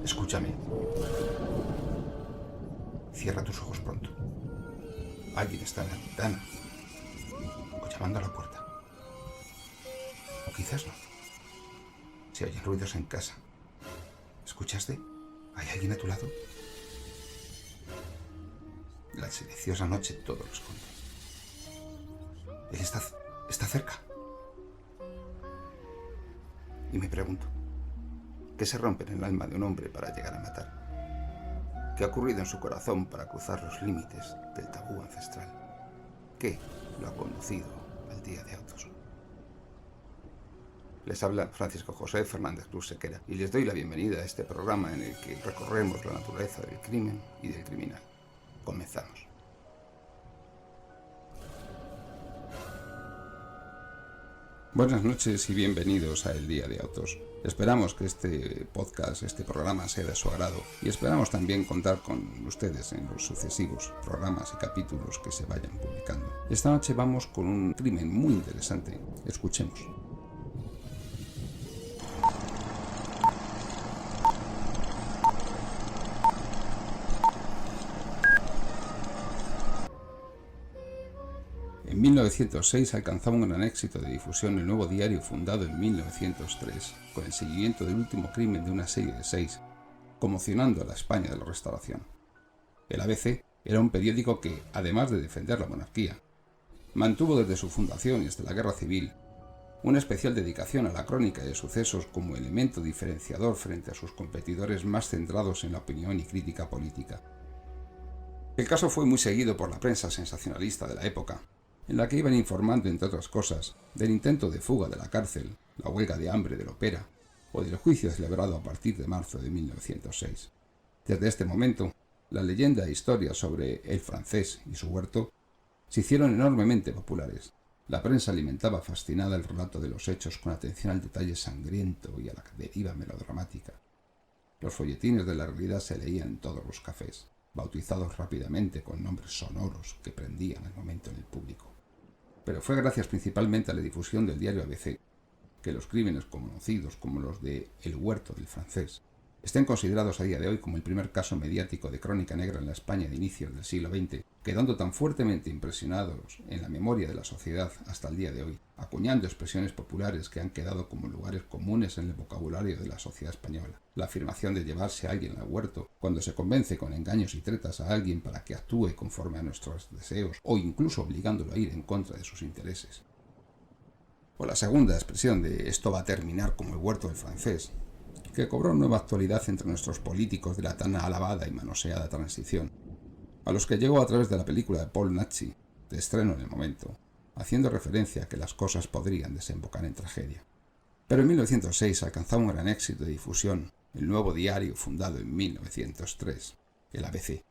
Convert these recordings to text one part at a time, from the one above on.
Escúchame. Cierra tus ojos pronto. Alguien está en la ventana o llamando a la puerta. O quizás no. Se oyen ruidos en casa. ¿Escuchaste? ¿Hay alguien a tu lado? La silenciosa noche todo lo esconde. Él está cerca. Y me pregunto, ¿qué se rompe en el alma de un hombre para llegar a matar? ¿Qué ha ocurrido en su corazón para cruzar los límites del tabú ancestral? ¿Qué lo ha conducido al Día de Autos? Les habla Francisco José Fernández Cruz Sequera y les doy la bienvenida a este programa en el que recorremos la naturaleza del crimen y del criminal. Comenzamos. Buenas noches y bienvenidos a El Día de Autos. Esperamos que este podcast, este programa sea de su agrado y esperamos también contar con ustedes en los sucesivos programas y capítulos que se vayan publicando. Esta noche vamos con un crimen muy interesante. Escuchemos. En 1906 alcanzaba un gran éxito de difusión el nuevo diario fundado en 1903, con el seguimiento del último crimen de una serie de 6, conmocionando a la España de la Restauración. El ABC era un periódico que, además de defender la monarquía, mantuvo desde su fundación y hasta la Guerra Civil una especial dedicación a la crónica de sucesos como elemento diferenciador frente a sus competidores más centrados en la opinión y crítica política. El caso fue muy seguido por la prensa sensacionalista de la época, en la que iban informando, entre otras cosas, del intento de fuga de la cárcel, la huelga de hambre del Opera, o del juicio celebrado a partir de marzo de 1906. Desde este momento, la leyenda e historia sobre el francés y su huerto se hicieron enormemente populares. La prensa alimentaba fascinada el relato de los hechos con atención al detalle sangriento y a la deriva melodramática. Los folletines de la realidad se leían en todos los cafés, bautizados rápidamente con nombres sonoros que prendían al momento en el público. Pero fue gracias principalmente a la difusión del diario ABC que los crímenes conocidos como los de El Huerto del Francés estén considerados a día de hoy como el primer caso mediático de crónica negra en la España de inicios del siglo XX, quedando tan fuertemente impresionados en la memoria de la sociedad hasta el día de hoy, acuñando expresiones populares que han quedado como lugares comunes en el vocabulario de la sociedad española. La afirmación de llevarse a alguien al huerto, cuando se convence con engaños y tretas a alguien para que actúe conforme a nuestros deseos o incluso obligándolo a ir en contra de sus intereses. O la segunda expresión de esto va a terminar como el huerto del francés, que cobró nueva actualidad entre nuestros políticos de la tan alabada y manoseada transición, a los que llegó a través de la película de Paul Naschy, de estreno en el momento, haciendo referencia a que las cosas podrían desembocar en tragedia. Pero en 1906 alcanzaba un gran éxito de difusión el nuevo diario fundado en 1903, el ABC.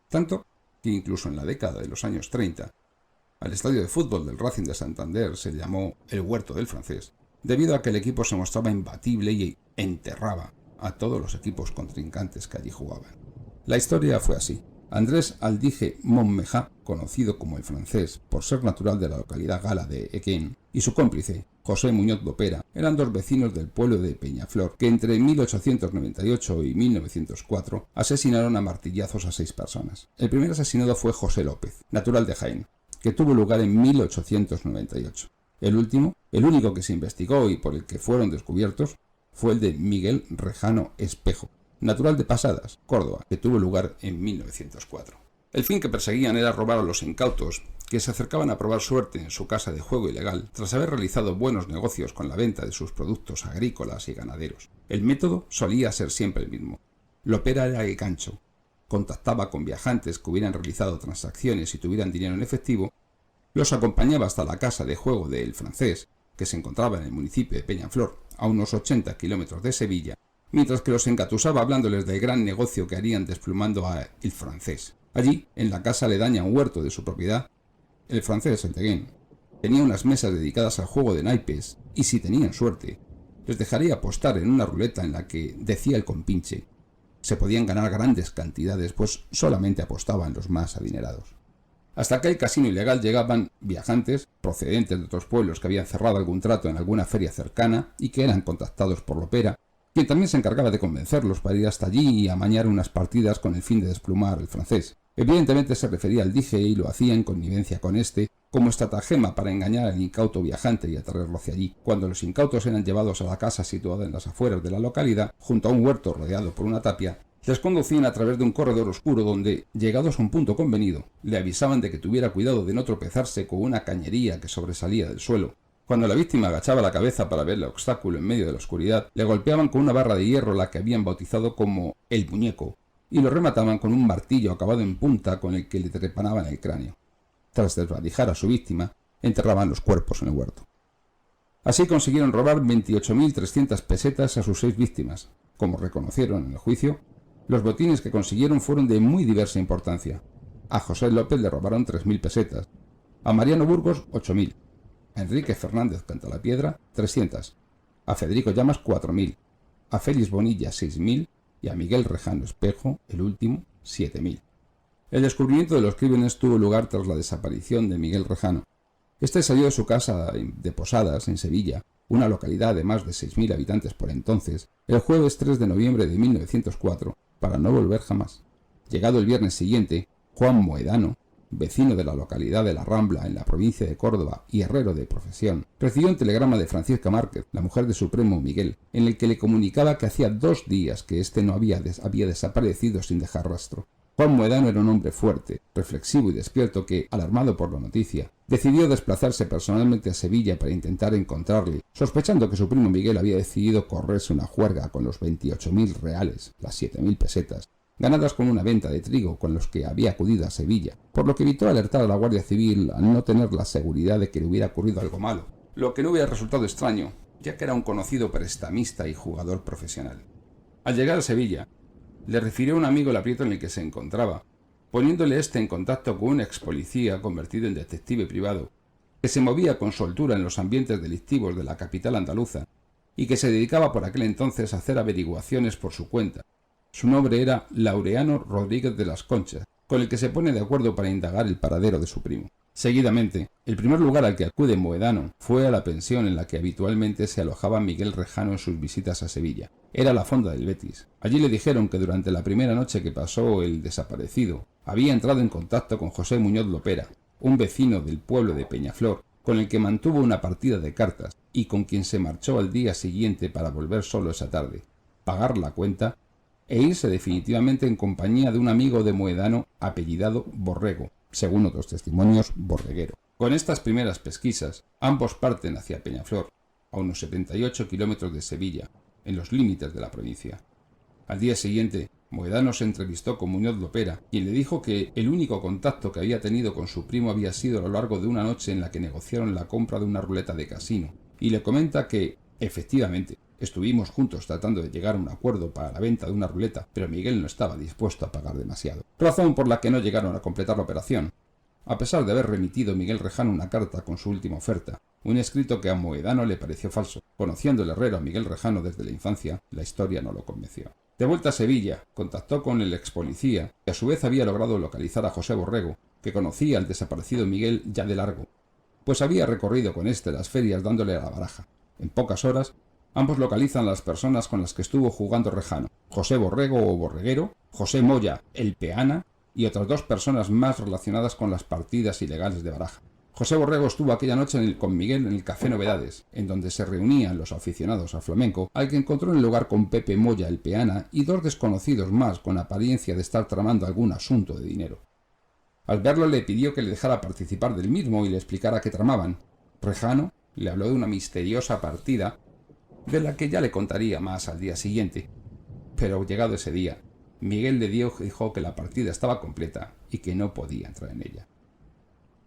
Tanto que incluso en la década de los años 30, al estadio de fútbol del Racing de Santander se llamó el Huerto del Francés, debido a que el equipo se mostraba imbatible y enterraba a todos los equipos contrincantes que allí jugaban. La historia fue así. Andrés Aldige Montméjat, conocido como el francés por ser natural de la localidad gala de Équin, y su cómplice, José Muñoz Lopera, eran dos vecinos del pueblo de Peñaflor que entre 1898 y 1904 asesinaron a martillazos a 6 personas. El primer asesinado fue José López, natural de Jaén, que tuvo lugar en 1898. El último, el único que se investigó y por el que fueron descubiertos, fue el de Miguel Rejano Espejo, natural de Pasadas, Córdoba, que tuvo lugar en 1904. El fin que perseguían era robar a los incautos que se acercaban a probar suerte en su casa de juego ilegal tras haber realizado buenos negocios con la venta de sus productos agrícolas y ganaderos. El método solía ser siempre el mismo. Lopera era el gancho. Contactaba con viajantes que hubieran realizado transacciones y tuvieran dinero en efectivo, los acompañaba hasta la casa de juego del francés, que se encontraba en el municipio de Peñaflor, a unos 80 kilómetros de Sevilla, mientras que los engatusaba hablándoles del gran negocio que harían desplumando a El Francés. Allí, en la casa aledaña a un huerto de su propiedad, El Francés, el Teguén, tenía unas mesas dedicadas al juego de naipes y, si tenían suerte, les dejaría apostar en una ruleta en la que, decía el compinche, se podían ganar grandes cantidades, pues solamente apostaban los más adinerados. Hasta aquel casino ilegal llegaban viajantes procedentes de otros pueblos que habían cerrado algún trato en alguna feria cercana y que eran contactados por Lopera, quien también se encargaba de convencerlos para ir hasta allí y amañar unas partidas con el fin de desplumar al Francés. Evidentemente se refería al dije y lo hacía en connivencia con este, como estratagema para engañar al incauto viajante y atraerlo hacia allí. Cuando los incautos eran llevados a la casa situada en las afueras de la localidad, junto a un huerto rodeado por una tapia, les conducían a través de un corredor oscuro donde, llegados a un punto convenido, le avisaban de que tuviera cuidado de no tropezarse con una cañería que sobresalía del suelo. Cuando la víctima agachaba la cabeza para ver el obstáculo en medio de la oscuridad, le golpeaban con una barra de hierro la que habían bautizado como el muñeco, y lo remataban con un martillo acabado en punta con el que le trepanaban el cráneo. Tras desvalijar a su víctima, enterraban los cuerpos en el huerto. Así consiguieron robar 28.300 pesetas a sus 6 víctimas. Como reconocieron en el juicio, los botines que consiguieron fueron de muy diversa importancia. A José López le robaron 3.000 pesetas, a Mariano Burgos 8.000, a Enrique Fernández Cantalapiedra 300, a Federico Llamas 4.000, a Félix Bonilla 6.000 y a Miguel Rejano Espejo, el último, 7.000. El descubrimiento de los crímenes tuvo lugar tras la desaparición de Miguel Rejano. Este salió de su casa de Posadas, en Sevilla, una localidad de más de 6.000 habitantes por entonces, el jueves 3 de noviembre de 1904, para no volver jamás. Llegado el viernes siguiente, Juan Moedano, vecino de la localidad de La Rambla, en la provincia de Córdoba y herrero de profesión, recibió un telegrama de Francisca Márquez, la mujer de su primo Miguel, en el que le comunicaba que hacía 2 días que éste no había desaparecido sin dejar rastro. Juan Moedano era un hombre fuerte, reflexivo y despierto que, alarmado por la noticia, decidió desplazarse personalmente a Sevilla para intentar encontrarle, sospechando que su primo Miguel había decidido correrse una juerga con los 28.000 reales, las 7.000 pesetas, ganadas con una venta de trigo con los que había acudido a Sevilla, por lo que evitó alertar a la Guardia Civil al no tener la seguridad de que le hubiera ocurrido algo malo, lo que no hubiera resultado extraño, ya que era un conocido prestamista y jugador profesional. Al llegar a Sevilla, le refirió a un amigo el aprieto en el que se encontraba, poniéndole en contacto con un ex policía convertido en detective privado, que se movía con soltura en los ambientes delictivos de la capital andaluza y que se dedicaba por aquel entonces a hacer averiguaciones por su cuenta. Su nombre era Laureano Rodríguez de las Conchas, con el que se pone de acuerdo para indagar el paradero de su primo. Seguidamente, el primer lugar al que acude Moedano fue a la pensión en la que habitualmente se alojaba Miguel Rejano en sus visitas a Sevilla. Era la Fonda del Betis. Allí le dijeron que durante la primera noche que pasó el desaparecido, había entrado en contacto con José Muñoz Lopera, un vecino del pueblo de Peñaflor, con el que mantuvo una partida de cartas y con quien se marchó al día siguiente para volver solo esa tarde, pagar la cuenta e irse definitivamente en compañía de un amigo de Moedano apellidado Borrego, según otros testimonios, Borreguero. Con estas primeras pesquisas, ambos parten hacia Peñaflor, a unos 78 kilómetros de Sevilla, en los límites de la provincia. Al día siguiente, Moedano se entrevistó con Muñoz Lopera, quien le dijo que el único contacto que había tenido con su primo había sido a lo largo de una noche en la que negociaron la compra de una ruleta de casino, y le comenta que, efectivamente, estuvimos juntos tratando de llegar a un acuerdo para la venta de una ruleta, pero Miguel no estaba dispuesto a pagar demasiado, razón por la que no llegaron a completar la operación, a pesar de haber remitido Miguel Rejano una carta con su última oferta, un escrito que a Moedano le pareció falso. Conociendo el herrero a Miguel Rejano desde la infancia, la historia no lo convenció. De vuelta a Sevilla, contactó con el ex policía, que a su vez había logrado localizar a José Borrego, que conocía al desaparecido Miguel ya de largo, pues había recorrido con éste las ferias dándole a la baraja. En pocas horas, ambos localizan a las personas con las que estuvo jugando Rejano, José Borrego o Borreguero, José Moya, el Peana, y otras 2 personas más relacionadas con las partidas ilegales de baraja. José Borrego estuvo aquella noche con Miguel en el Café Novedades, en donde se reunían los aficionados al flamenco, al que encontró en el lugar con Pepe Moya, el Peana, y 2 desconocidos más con apariencia de estar tramando algún asunto de dinero. Al verlo le pidió que le dejara participar del mismo y le explicara qué tramaban. Rejano le habló de una misteriosa partida, de la que ya le contaría más al día siguiente. Pero llegado ese día, Miguel le dijo que la partida estaba completa y que no podía entrar en ella.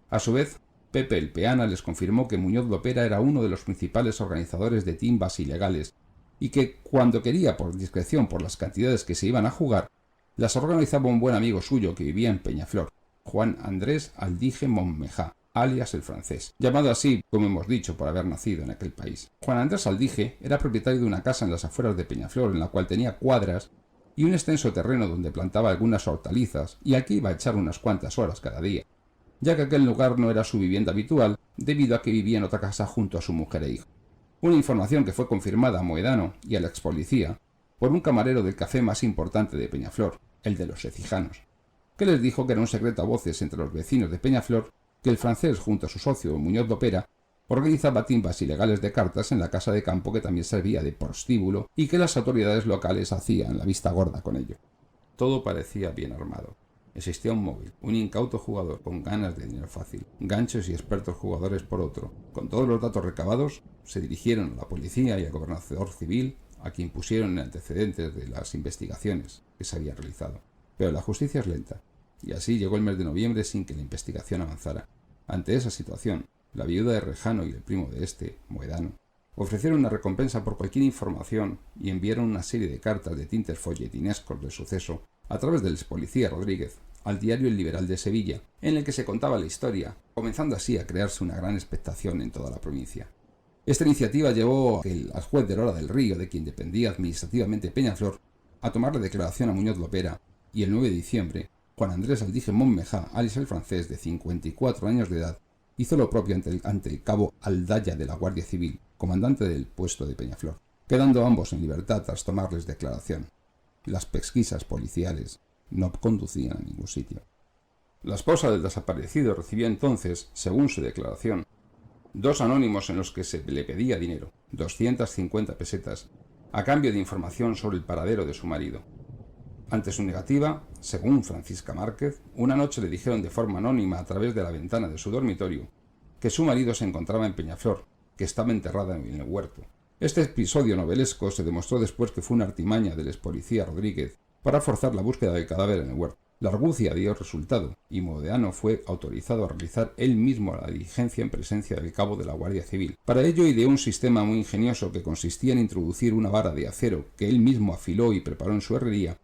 A su vez, Pepe el Peana les confirmó que Muñoz Lopera era uno de los principales organizadores de timbas ilegales y que, cuando quería por discreción por las cantidades que se iban a jugar, las organizaba un buen amigo suyo que vivía en Peñaflor, Juan Andrés Aldije Montmejá, alias el Francés, llamado así, como hemos dicho, por haber nacido en aquel país. Juan Andrés Aldije era propietario de una casa en las afueras de Peñaflor, en la cual tenía cuadras y un extenso terreno donde plantaba algunas hortalizas, y aquí iba a echar unas cuantas horas cada día, ya que aquel lugar no era su vivienda habitual, debido a que vivía en otra casa junto a su mujer e hijo. Una información que fue confirmada a Moedano y al ex policía por un camarero del café más importante de Peñaflor, el de los Ecijanos, que les dijo que era un secreto a voces entre los vecinos de Peñaflor que el Francés, junto a su socio Muñoz Lopera, organizaba timbas ilegales de cartas en la casa de campo que también servía de prostíbulo y que las autoridades locales hacían la vista gorda con ello. Todo parecía bien armado. Existía un móvil, un incauto jugador con ganas de dinero fácil, ganchos y expertos jugadores por otro. Con todos los datos recabados, se dirigieron a la policía y al gobernador civil, a quien pusieron en antecedentes de las investigaciones que se habían realizado. Pero la justicia es lenta, y así llegó el mes de noviembre sin que la investigación avanzara. Ante esa situación, la viuda de Rejano y el primo de este, Moedano, ofrecieron una recompensa por cualquier información y enviaron una serie de cartas de tintes folletinescos del suceso a través del expolicía Rodríguez al diario El Liberal de Sevilla, en el que se contaba la historia, comenzando así a crearse una gran expectación en toda la provincia. Esta iniciativa llevó al juez de Lora del Río, de quien dependía administrativamente Peñaflor, a tomar la declaración a Muñoz Lopera, y el 9 de diciembre, Juan Andrés Aldije Montmejá, alias el Francés, de 54 años de edad, hizo lo propio ante el cabo Aldaya de la Guardia Civil, comandante del puesto de Peñaflor, quedando ambos en libertad tras tomarles declaración. Las pesquisas policiales no conducían a ningún sitio. La esposa del desaparecido recibió entonces, según su declaración, 2 anónimos en los que se le pedía dinero, 250 pesetas, a cambio de información sobre el paradero de su marido. Ante su negativa, según Francisca Márquez, una noche le dijeron de forma anónima a través de la ventana de su dormitorio que su marido se encontraba en Peñaflor, que estaba enterrada en el huerto. Este episodio novelesco se demostró después que fue una artimaña del expolicía Rodríguez para forzar la búsqueda del cadáver en el huerto. La argucia dio resultado y Moedano fue autorizado a realizar él mismo la diligencia en presencia del cabo de la Guardia Civil. Para ello ideó un sistema muy ingenioso que consistía en introducir una vara de acero que él mismo afiló y preparó en su herrería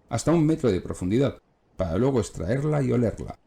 hasta 1 metro de profundidad, para luego extraerla y olerla.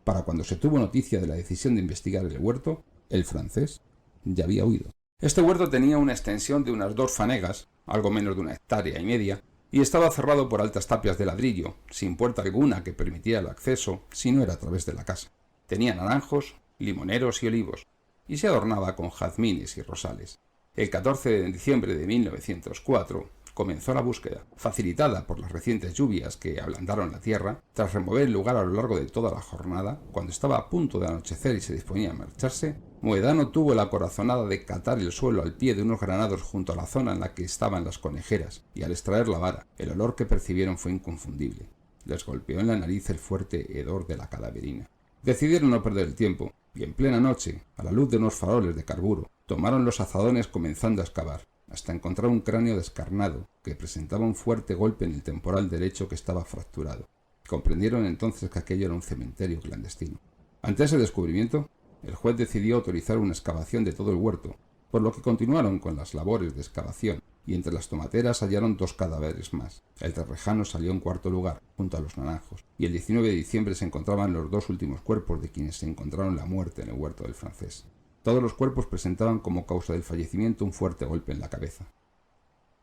Para cuando se tuvo noticia de la decisión de investigar el huerto, el Francés ya había huido. Este huerto tenía una extensión de unas 2 fanegas, algo menos de 1,5 hectáreas, y estaba cerrado por altas tapias de ladrillo, sin puerta alguna que permitiera el acceso si no era a través de la casa. Tenía naranjos, limoneros y olivos, y se adornaba con jazmines y rosales. El 14 de diciembre de 1904 comenzó la búsqueda, facilitada por las recientes lluvias que ablandaron la tierra. Tras remover el lugar a lo largo de toda la jornada, cuando estaba a punto de anochecer y se disponía a marcharse, Moedano tuvo la corazonada de catar el suelo al pie de unos granados junto a la zona en la que estaban las conejeras, y al extraer la vara, el olor que percibieron fue inconfundible. Les golpeó en la nariz el fuerte hedor de la cadaverina. Decidieron no perder el tiempo, y en plena noche, a la luz de unos faroles de carburo, tomaron los azadones comenzando a excavar, hasta encontrar un cráneo descarnado que presentaba un fuerte golpe en el temporal derecho que estaba fracturado. Comprendieron entonces que aquello era un cementerio clandestino. Ante ese descubrimiento, el juez decidió autorizar una excavación de todo el huerto, por lo que continuaron con las labores de excavación, y entre las tomateras hallaron 2 cadáveres más. El de Rejano salió en 4º lugar, junto a los naranjos, y el 19 de diciembre se encontraban los 2 últimos cuerpos de quienes se encontraron la muerte en el huerto del Francés. Todos los cuerpos presentaban como causa del fallecimiento un fuerte golpe en la cabeza.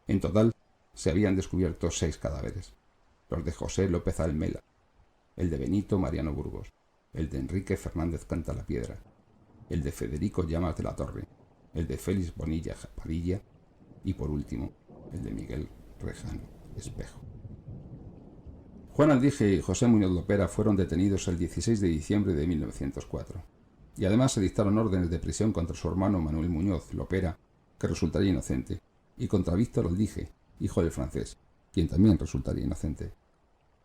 En total, se habían descubierto 6 cadáveres. Los de José López Almela, el de Benito Mariano Burgos, el de Enrique Fernández Cantalapiedra, el de Federico Llamas de la Torre, el de Félix Bonilla Padilla y, por último, el de Miguel Rejano Espejo. Juan Aldije y José Muñoz Lopera fueron detenidos el 16 de diciembre de 1904. Y además se dictaron órdenes de prisión contra su hermano Manuel Muñoz Lopera, que resultaría inocente, y contra Víctor Aldije, hijo del Francés, quien también resultaría inocente.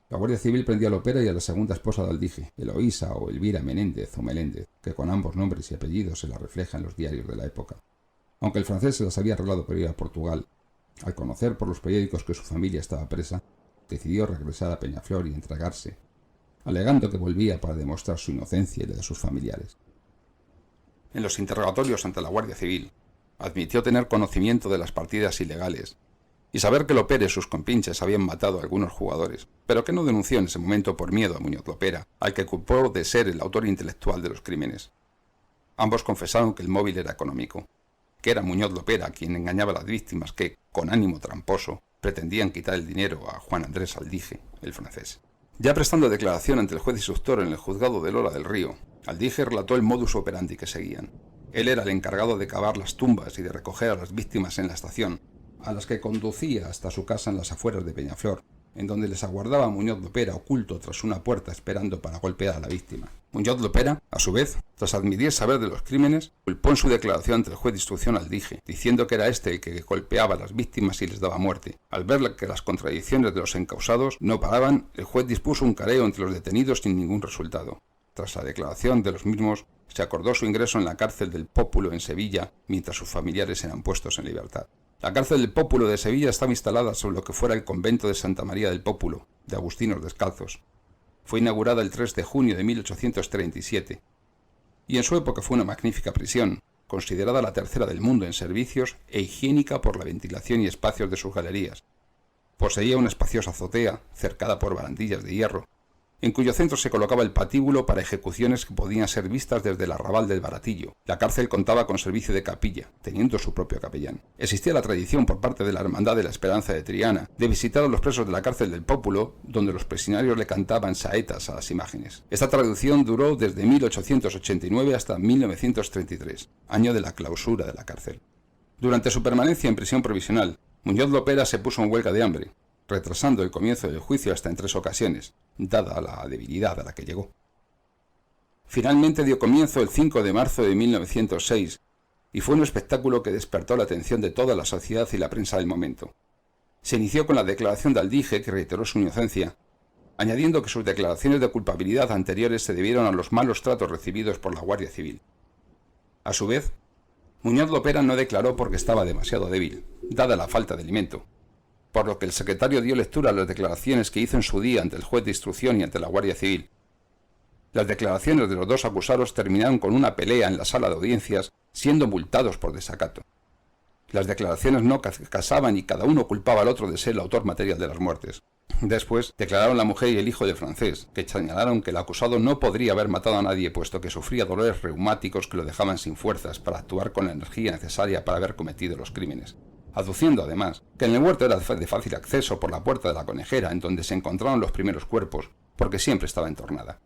La Guardia Civil prendió a Lopera y a la segunda esposa de Aldije, Eloísa o Elvira Menéndez o Meléndez, que con ambos nombres y apellidos se la refleja en los diarios de la época. Aunque el francés se las había arreglado por ir a Portugal, al conocer por los periódicos que su familia estaba presa, decidió regresar a Peñaflor y entregarse, alegando que volvía para demostrar su inocencia y la de sus familiares. En los interrogatorios ante la Guardia Civil, admitió tener conocimiento de las partidas ilegales y saber que Lopera y sus compinches habían matado a algunos jugadores, pero que no denunció en ese momento por miedo a Muñoz Lopera, al que culpó de ser el autor intelectual de los crímenes. Ambos confesaron que el móvil era económico, que era Muñoz Lopera quien engañaba a las víctimas que, con ánimo tramposo, pretendían quitar el dinero a Juan Andrés Aldige, el francés. Ya prestando declaración ante el juez instructor en el juzgado de Lola del Río, Aldige relató el modus operandi que seguían. Él era el encargado de cavar las tumbas y de recoger a las víctimas en la estación, a las que conducía hasta su casa en las afueras de Peñaflor, en donde les aguardaba Muñoz Lopera oculto tras una puerta esperando para golpear a la víctima. Muñoz Lopera, a su vez, tras admitir saber de los crímenes, culpó en su declaración ante el juez de instrucción al Aldige, diciendo que era este el que golpeaba a las víctimas y les daba muerte. Al ver que las contradicciones de los encausados no paraban, el juez dispuso un careo entre los detenidos sin ningún resultado. Tras la declaración de los mismos, se acordó su ingreso en la cárcel del Pópulo en Sevilla, mientras sus familiares eran puestos en libertad. La cárcel del Pópulo de Sevilla estaba instalada sobre lo que fuera el convento de Santa María del Pópulo, de Agustinos Descalzos. Fue inaugurada el 3 de junio de 1837, y en su época fue una magnífica prisión, considerada la tercera del mundo en servicios e higiénica por la ventilación y espacios de sus galerías. Poseía una espaciosa azotea, cercada por barandillas de hierro, en cuyo centro se colocaba el patíbulo para ejecuciones que podían ser vistas desde el arrabal del Baratillo. La cárcel contaba con servicio de capilla, teniendo su propio capellán. Existía la tradición por parte de la Hermandad de la Esperanza de Triana de visitar a los presos de la cárcel del Pópulo, donde los prisioneros le cantaban saetas a las imágenes. Esta tradición duró desde 1889 hasta 1933, año de la clausura de la cárcel. Durante su permanencia en prisión provisional, Muñoz Lopera se puso en huelga de hambre, retrasando el comienzo del juicio hasta en 3 ocasiones, dada la debilidad a la que llegó. Finalmente dio comienzo el 5 de marzo de 1906, y fue un espectáculo que despertó la atención de toda la sociedad y la prensa del momento. Se inició con la declaración de Aldige, que reiteró su inocencia, añadiendo que sus declaraciones de culpabilidad anteriores se debieron a los malos tratos recibidos por la Guardia Civil. A su vez, Muñoz Lopera no declaró porque estaba demasiado débil, dada la falta de alimento, por lo que el secretario dio lectura a las declaraciones que hizo en su día ante el juez de instrucción y ante la Guardia Civil. Las declaraciones de los dos acusados terminaron con una pelea en la sala de audiencias, siendo multados por desacato. Las declaraciones no casaban y cada uno culpaba al otro de ser el autor material de las muertes. Después declararon la mujer y el hijo del francés, que señalaron que el acusado no podría haber matado a nadie puesto que sufría dolores reumáticos que lo dejaban sin fuerzas para actuar con la energía necesaria para haber cometido los crímenes, aduciendo además que en el huerto era de fácil acceso por la puerta de la conejera en donde se encontraron los primeros cuerpos, porque siempre estaba entornada.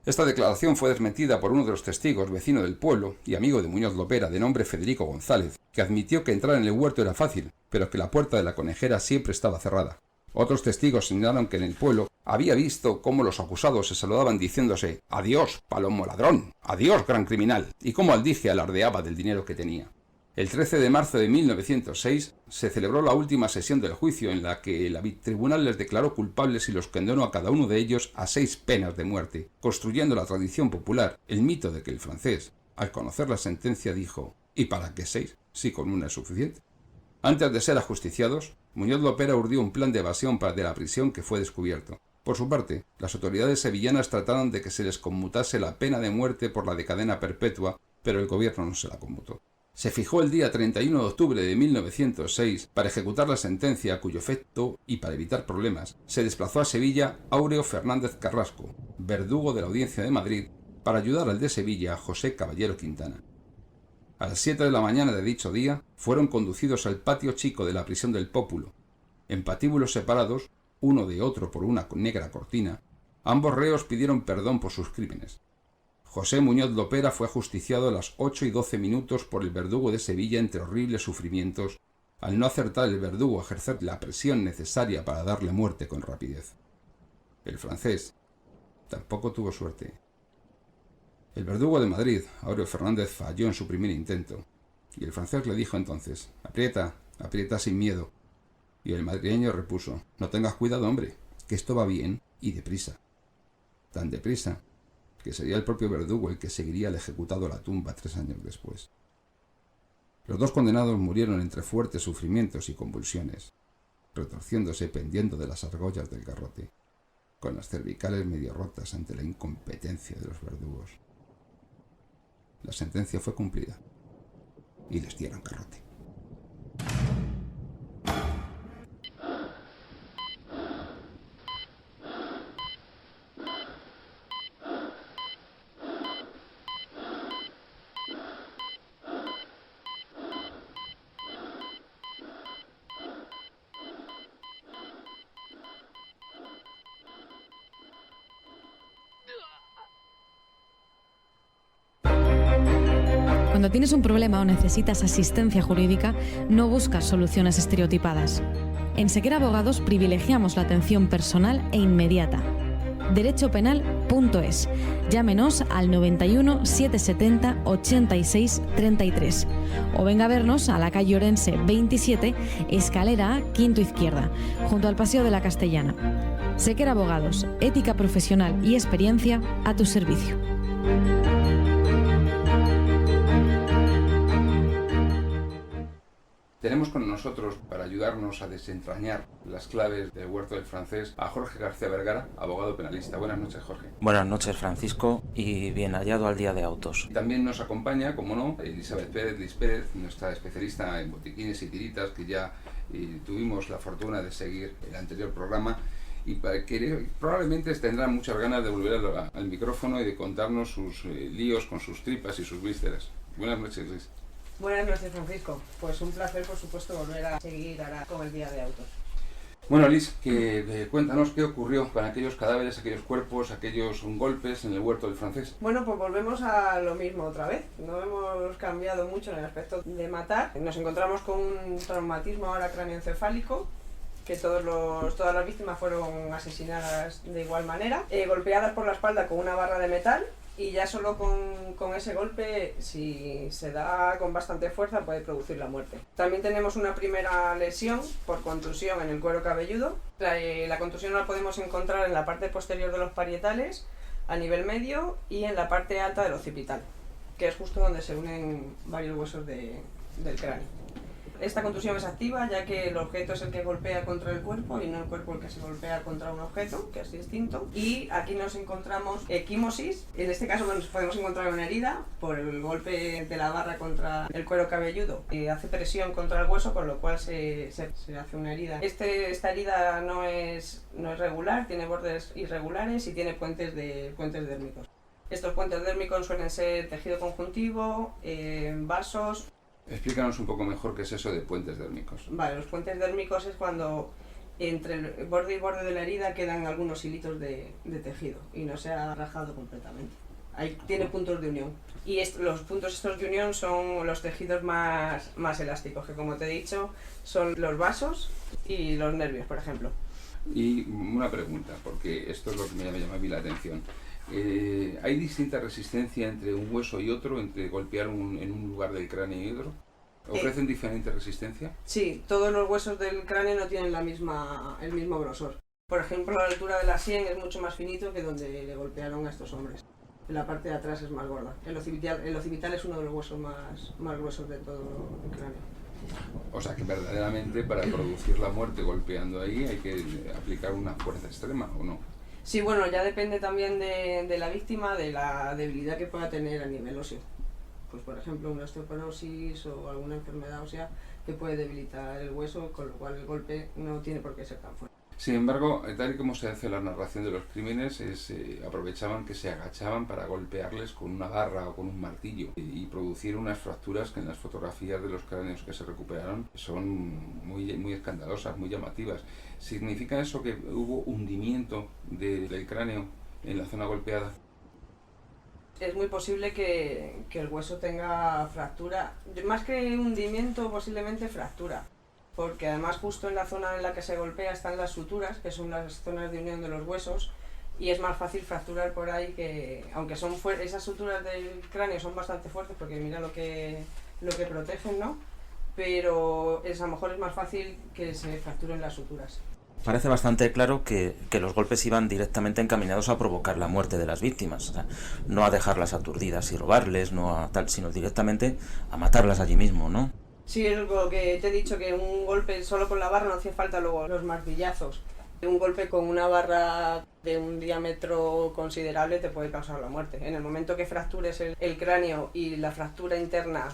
Esta declaración fue desmentida por uno de los testigos, vecino del pueblo y amigo de Muñoz Lopera, de nombre Federico González, que admitió que entrar en el huerto era fácil, pero que la puerta de la conejera siempre estaba cerrada. Otros testigos señalaron que en el pueblo había visto cómo los acusados se saludaban diciéndose «Adiós, palomo ladrón», «Adiós, gran criminal», y cómo Aldige alardeaba del dinero que tenía. El 13 de marzo de 1906 se celebró la última sesión del juicio en la que el tribunal les declaró culpables y los condenó a cada uno de ellos a 6 penas de muerte, construyendo la tradición popular, el mito de que el francés, al conocer la sentencia, dijo «¿Y para qué 6, si con una es suficiente?». Antes de ser ajusticiados, Muñoz Lopera urdió un plan de evasión de la prisión que fue descubierto. Por su parte, las autoridades sevillanas trataron de que se les conmutase la pena de muerte por la de cadena perpetua, pero el gobierno no se la conmutó. Se fijó el día 31 de octubre de 1906 para ejecutar la sentencia, a cuyo efecto, y para evitar problemas, se desplazó a Sevilla Áureo Fernández Carrasco, verdugo de la Audiencia de Madrid, para ayudar al de Sevilla, José Caballero Quintana. A las 7 de la mañana de dicho día, fueron conducidos al patio chico de la prisión del Pópulo. En patíbulos separados, uno de otro por una negra cortina, ambos reos pidieron perdón por sus crímenes. José Muñoz Lopera fue ajusticiado a las 8:12 por el verdugo de Sevilla entre horribles sufrimientos, al no acertar el verdugo a ejercer la presión necesaria para darle muerte con rapidez. El francés tampoco tuvo suerte. El verdugo de Madrid, Áureo Fernández, falló en su primer intento, y el francés le dijo entonces: «Aprieta, aprieta sin miedo». Y el madrileño repuso: «No tengas cuidado, hombre, que esto va bien y deprisa». Tan deprisa que sería el propio verdugo el que seguiría al ejecutado a la tumba 3 años después. Los dos condenados murieron entre fuertes sufrimientos y convulsiones, retorciéndose pendiendo de las argollas del garrote, con las cervicales medio rotas ante la incompetencia de los verdugos. La sentencia fue cumplida. y les dieran garrote. Cuando tienes un problema o necesitas asistencia jurídica, no buscas soluciones estereotipadas. En Sequera Abogados privilegiamos la atención personal e inmediata. derechopenal.es. Llámenos al 91 770 86 33 o venga a vernos a la calle Orense 27, escalera A, quinto izquierda, junto al Paseo de la Castellana. Sequera Abogados, ética profesional y experiencia a tu servicio. Tenemos con nosotros, para ayudarnos a desentrañar las claves del huerto del francés, a Jorge García Vergara, abogado penalista. Buenas noches, Jorge. Buenas noches, Francisco, y bien hallado al día de autos. También nos acompaña, como no, Elizabeth Pérez, Liz Pérez, nuestra especialista en botiquines y tiritas, que ya tuvimos la fortuna de seguir el anterior programa y que probablemente tendrán muchas ganas de volver al micrófono y de contarnos sus líos con sus tripas y sus vísceras. Buenas noches, Liz. Buenas noches, Francisco. Pues un placer, por supuesto, volver a seguir ahora con el día de autos. Bueno, Liz, cuéntanos qué ocurrió con aquellos cadáveres, aquellos cuerpos, aquellos golpes en el huerto del francés. Bueno, pues volvemos a lo mismo otra vez. No hemos cambiado mucho en el aspecto de matar. Nos encontramos con un traumatismo ahora cráneoencefálico, que todas las víctimas fueron asesinadas de igual manera, golpeadas por la espalda con una barra de metal. Y ya solo con ese golpe, si se da con bastante fuerza, puede producir la muerte. También tenemos una primera lesión por contusión en el cuero cabelludo. La contusión la podemos encontrar en la parte posterior de los parietales, a nivel medio, y en la parte alta del occipital, que es justo donde se unen varios huesos del cráneo. Esta contusión es activa, ya que el objeto es el que golpea contra el cuerpo y no el cuerpo el que se golpea contra un objeto, que es distinto. Y aquí nos encontramos equimosis. En este caso nos podemos encontrar una herida por el golpe de la barra contra el cuero cabelludo. Hace presión contra el hueso, con lo cual se hace una herida. Esta herida no es regular, tiene bordes irregulares y tiene puentes dérmicos. Estos puentes dérmicos suelen ser tejido conjuntivo, vasos. Explícanos un poco mejor qué es eso de puentes dérmicos. Vale, los puentes dérmicos es cuando entre el borde y borde de la herida quedan algunos hilitos de tejido y no se ha rajado completamente. Ahí tiene puntos de unión. Y los puntos estos de unión son los tejidos más elásticos, que como te he dicho, son los vasos y los nervios, por ejemplo. Y una pregunta, porque esto es lo que me llama a mí la atención. ¿Hay distinta resistencia entre un hueso y otro, entre golpear en un lugar del cráneo y otro? ¿Ofrecen diferente resistencia? Sí, todos los huesos del cráneo no tienen el mismo grosor. Por ejemplo, la altura de la sien es mucho más finito que donde le golpearon a estos hombres. La parte de atrás es más gorda. El occipital es uno de los huesos más gruesos de todo el cráneo. O sea que verdaderamente para producir la muerte golpeando ahí hay que aplicar una fuerza extrema, ¿o no? Sí, bueno, ya depende también de la víctima, de la debilidad que pueda tener a nivel óseo. Pues por ejemplo una osteoporosis o alguna enfermedad ósea que puede debilitar el hueso, con lo cual el golpe no tiene por qué ser tan fuerte. Sin embargo, tal y como se hace la narración de los crímenes, aprovechaban que se agachaban para golpearles con una barra o con un martillo y producir unas fracturas que en las fotografías de los cráneos que se recuperaron son muy escandalosas, muy llamativas. ¿Significa eso que hubo hundimiento del cráneo en la zona golpeada? Es muy posible que el hueso tenga fractura, más que hundimiento, posiblemente fractura. Porque además justo en la zona en la que se golpea están las suturas, que son las zonas de unión de los huesos, y es más fácil fracturar por ahí que, aunque esas suturas del cráneo son bastante fuertes, porque mira lo que protegen, ¿no? Pero a lo mejor es más fácil que se fracturen las suturas. Parece bastante claro que los golpes iban directamente encaminados a provocar la muerte de las víctimas, o sea, no a dejarlas aturdidas y robarles, no a tal, sino directamente a matarlas allí mismo, ¿no? Sí, es lo que te he dicho, que un golpe solo con la barra no hacía falta luego los martillazos. Un golpe con una barra de un diámetro considerable te puede causar la muerte. En el momento que fractures el cráneo y la fractura interna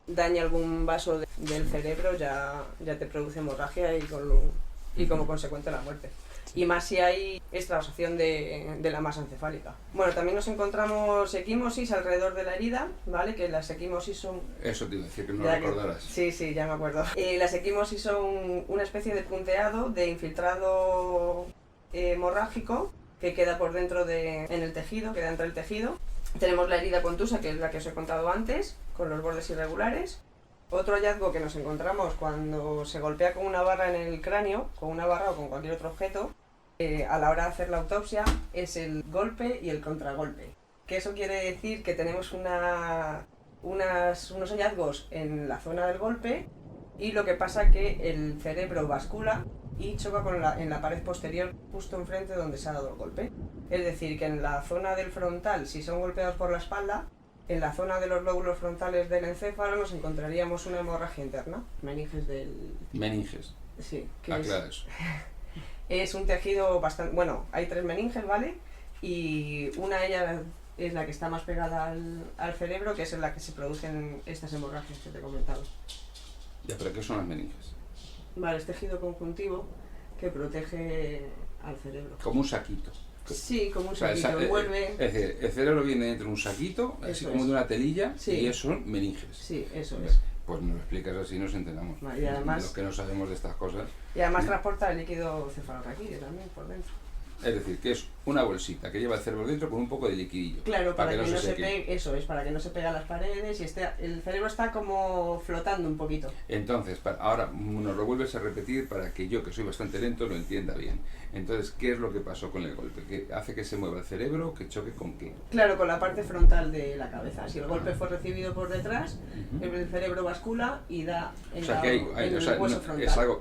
daña algún vaso del cerebro, ya te produce hemorragia y como consecuencia la muerte. Y más si hay extravasación de la masa encefálica. Bueno, también nos encontramos equimosis alrededor de la herida, ¿vale? Que las equimosis son... Eso te iba a decir, que no lo recordarás. Sí, ya me acuerdo. Las equimosis son una especie de punteado, de infiltrado hemorrágico que queda por dentro en el tejido, queda entre el tejido. Tenemos la herida contusa, que es la que os he contado antes, con los bordes irregulares. Otro hallazgo que nos encontramos cuando se golpea con una barra en el cráneo, con una barra o con cualquier otro objeto, a la hora de hacer la autopsia, es el golpe y el contragolpe. Que eso quiere decir que tenemos unos hallazgos en la zona del golpe y lo que pasa es que el cerebro bascula y choca en la pared posterior justo enfrente donde se ha dado el golpe. Es decir, que en la zona del frontal, si son golpeados por la espalda, en la zona de los lóbulos frontales del encéfalo nos encontraríamos una hemorragia interna, meninges del... Meninges. Sí. Aclara eso. Es un tejido bastante... Bueno, hay 3 meninges, ¿vale? Y una de ellas es la que está más pegada al cerebro, que es en la que se producen estas hemorragias que te he comentado. Ya, ¿pero qué son las meninges? Vale, es tejido conjuntivo que protege al cerebro. Como un saquito. Sí, como un saquito, envuelve... Es decir, el cerebro viene dentro de un saquito, así como de una telilla, sí. Y eso son meninges. Sí, eso es. Pues nos lo explicas así, nos enteramos. Y además, los que no sabemos de estas cosas. Y además transporta el líquido cefalorraquídeo también por dentro. Es decir, que es una bolsita que lleva el cerebro dentro con un poco de liquidillo. Claro, para que no se pegue, eso es, para que no se pegue a las paredes y el cerebro está como flotando un poquito. Entonces, ahora nos lo vuelves a repetir para que yo, que soy bastante lento, lo entienda bien. Entonces, ¿qué es lo que pasó con el golpe? ¿Qué hace que se mueva el cerebro? ¿Que choque con qué? Claro, con la parte frontal de la cabeza. Si el golpe fue recibido por detrás, el cerebro bascula y da en el hueso frontal.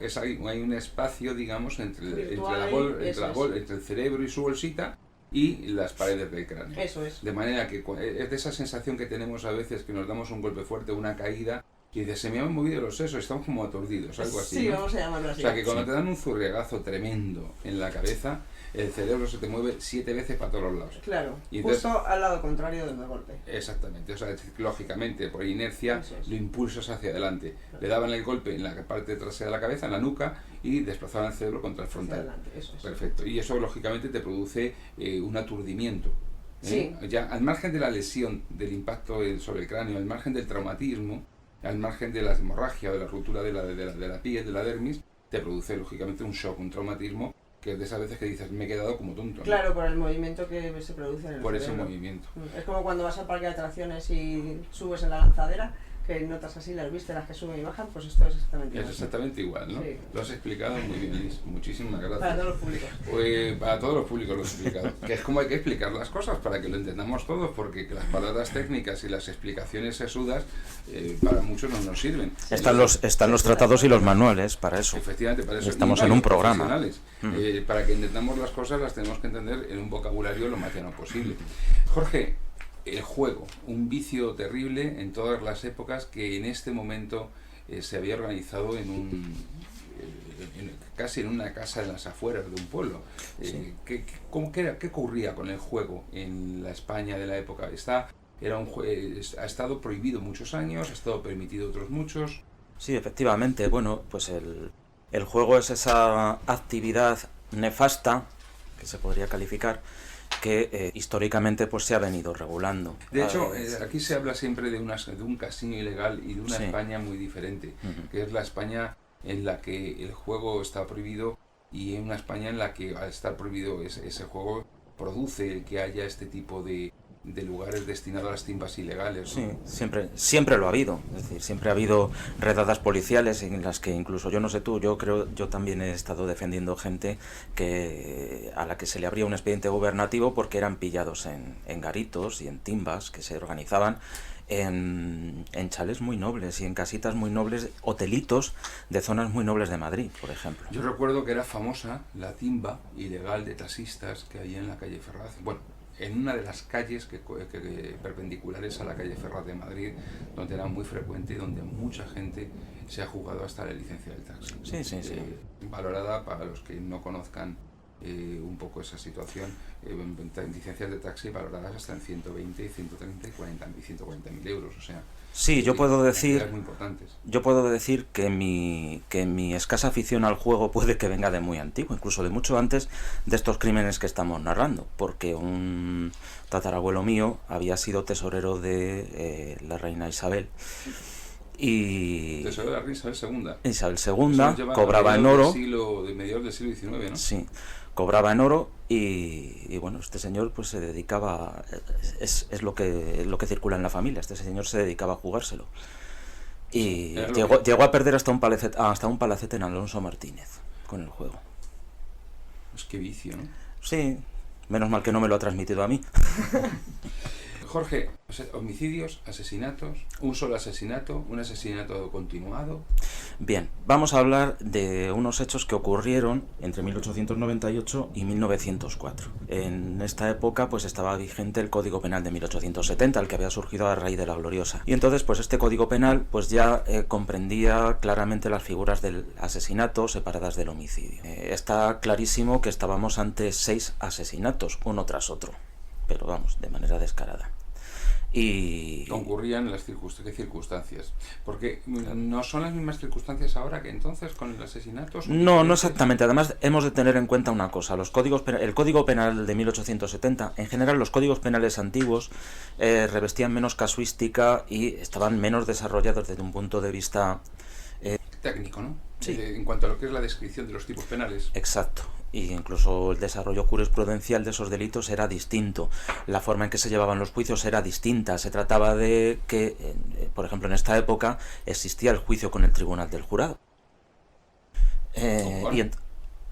Hay un espacio, digamos, entre el cerebro y su bolsita y las paredes del cráneo. Eso es. De manera que es de esa sensación que tenemos a veces que nos damos un golpe fuerte, una caída, y dices, se me han movido los sesos, estamos como aturdidos, algo así. Sí, ¿no? vamos a llamarlo así. O sea, que cuando te dan un zurriagazo tremendo en la cabeza, el cerebro se te mueve 7 veces para todos los lados. Claro, y entonces, justo al lado contrario del golpe. Exactamente, o sea, lógicamente, por inercia, lo impulsas hacia adelante. Claro. Le daban el golpe en la parte trasera de la cabeza, en la nuca, y desplazaban el cerebro contra el frontal. Adelante, eso es. Perfecto, y eso lógicamente te produce un aturdimiento. Sí. Ya, al margen de la lesión, del impacto sobre el cráneo, al margen del traumatismo, al margen de la hemorragia o de la ruptura de la piel, de la dermis, te produce lógicamente un shock, un traumatismo, que es de esas veces que dices, me he quedado como tonto, ¿no? Claro, por el movimiento que se produce en el por cerebro. Ese movimiento. Es como cuando vas al parque de atracciones y subes en la lanzadera, que notas así las vísceras que suben y bajan, pues esto es exactamente igual. Es exactamente igual, ¿no? Sí. Lo has explicado muy bien, Liz. Muchísimas gracias. Para todos los públicos. Para todos los públicos lo he explicado. Que es como hay que explicar las cosas para que lo entendamos todos, porque las palabras técnicas y las explicaciones sesudas para muchos no nos sirven. Están los tratados y los manuales para eso. Efectivamente, para eso. Estamos en un programa. Para que entendamos las cosas las tenemos que entender en un vocabulario lo más llano posible. Jorge, el juego, un terrible en todas las épocas que en este momento se había organizado casi en una casa en las afueras de un pueblo. Sí. ¿Qué ocurría con el juego en la España de la época? Ha estado prohibido muchos años, ha estado permitido otros muchos. Sí, efectivamente. Bueno, pues el juego es esa actividad nefasta, que se podría calificar, que históricamente pues se ha venido regulando. De hecho, aquí se habla siempre de un casino ilegal y de una España muy diferente, que es la España en la que el juego está prohibido y en una España en la que al estar prohibido ese juego produce que haya este tipo de lugares destinados a las timbas ilegales, ¿no? Sí, siempre lo ha habido. Es decir, siempre ha habido redadas policiales en las que incluso, yo no sé tú, yo también he estado defendiendo gente a la que se le abría un expediente gubernativo porque eran pillados en garitos y en timbas que se organizaban en chales muy nobles y en casitas muy nobles, hotelitos de zonas muy nobles de Madrid, por ejemplo. Yo recuerdo que era famosa la timba ilegal de taxistas que había en la calle Ferraz. Bueno, en una de las calles que perpendiculares a la calle Ferraz de Madrid, donde era muy frecuente y donde mucha gente se ha jugado hasta la licencia del taxi. Sí. Valorada, para los que no conozcan un poco esa situación, licencias de taxi valoradas hasta en 120, 130 y 140.000 euros, o sea... Sí, yo puedo decir muy importantes. Yo puedo decir que mi escasa afición al juego puede que venga de muy antiguo, incluso de mucho antes de estos crímenes que estamos narrando, porque un tatarabuelo mío había sido tesorero de la reina Isabel. Y Tesorero de la reina Isabel II. Isabel II cobraba en oro. De mediados del siglo XIX, ¿no? Sí, cobraba en oro y bueno, este señor pues se dedicaba, es lo que circula en la familia, este señor se dedicaba a jugárselo. Y llegó a perder hasta un palacete en Alonso Martínez con el juego. Pues qué vicio, ¿no? Sí, menos mal que no me lo ha transmitido a mí. Jorge, homicidios, asesinatos, un solo asesinato, un asesinato continuado. Bien, vamos a hablar de unos hechos que ocurrieron entre 1898 y 1904. En esta época pues estaba vigente el Código Penal de 1870, el que había surgido a raíz de la Gloriosa. Y entonces pues este Código Penal pues ya comprendía claramente las figuras del asesinato separadas del homicidio. Está clarísimo que estábamos ante 6 asesinatos, uno tras otro, pero vamos, de manera descarada. Y concurrían las circunstancias, porque no son las mismas circunstancias ahora que entonces con el asesinato. No exactamente. Además hemos de tener en cuenta una cosa: el Código Penal de 1870, en general los códigos penales antiguos revestían menos casuística y estaban menos desarrollados desde un punto de vista técnico, ¿no? Sí. En cuanto a lo que es la descripción de los tipos penales. Exacto. Y incluso el desarrollo jurisprudencial de esos delitos era distinto. La forma en que se llevaban los juicios era distinta. Se trataba de que, por ejemplo, en esta época existía el juicio con el Tribunal del Jurado.